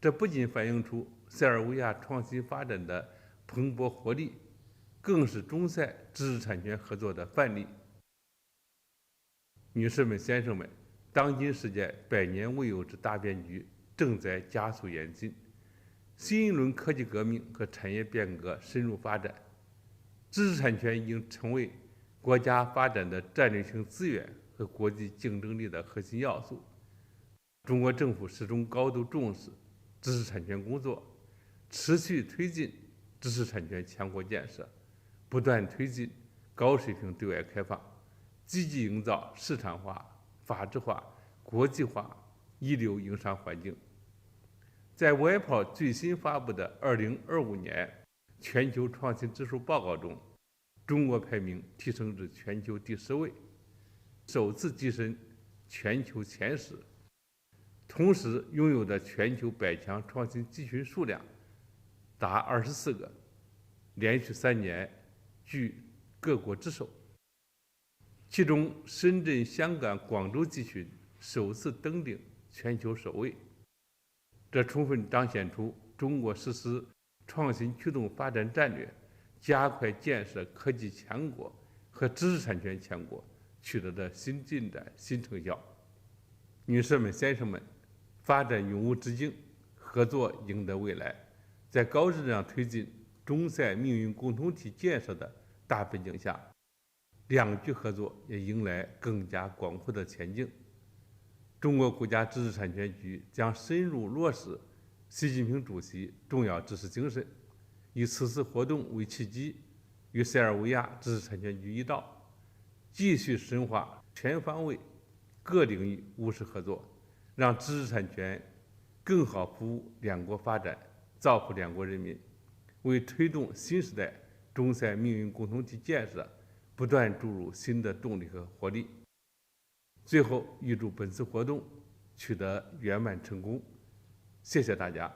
这不仅反映出塞尔维亚创新发展的蓬勃活力，更是中塞知识产权合作的范例。女士们、先生们，当今世界100年未有之大变局正在加速演进，新一轮科技革命和产业变革深入发展，知识产权已经成为国家发展的战略性资源和国际竞争力的核心要素。中国政府始终高度重视知识产权工作，持续推进知识产权强国建设，不断推进高水平对外开放，积极营造市场化、法治化、国际化一流营商环境。在 WIPO 最新发布的2025年全球创新指数报告中，中国排名提升至全球第10位，首次跻身全球前10，同时拥有的全球100强创新集群数量达24个，连续3年居各国之首。其中，深圳、香港、广州集群首次登顶全球首位，这充分彰显出中国实施创新驱动发展战略，加快建设科技强国和知识产权强国，取得的新进展、新成效。女士们、先生们，发展永无止境，合作赢得未来。在高质量推进中塞命运共同体建设的大背景下，两局合作也迎来更加广阔的前景。中国国家知识产权局将深入落实习近平主席重要指示精神，以此次活动为契机，与塞尔维亚知识产权局一道，继续深化全方位、各领域务实合作，让知识产权更好服务两国发展，造福两国人民，为推动新时代中塞命运共同体建设不断注入新的动力和活力。最后，预祝本次活动取得圆满成功。谢谢大家。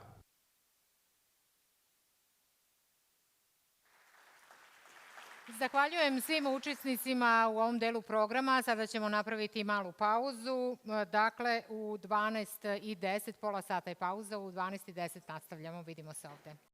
Zahvaljujem svim učesnicima u ovom delu programa. Sada ćemo napraviti malu pauzu. Dakle, u 12:10, pola sata je pauza, u 12:10 nastavljamo. Vidimo se ovde.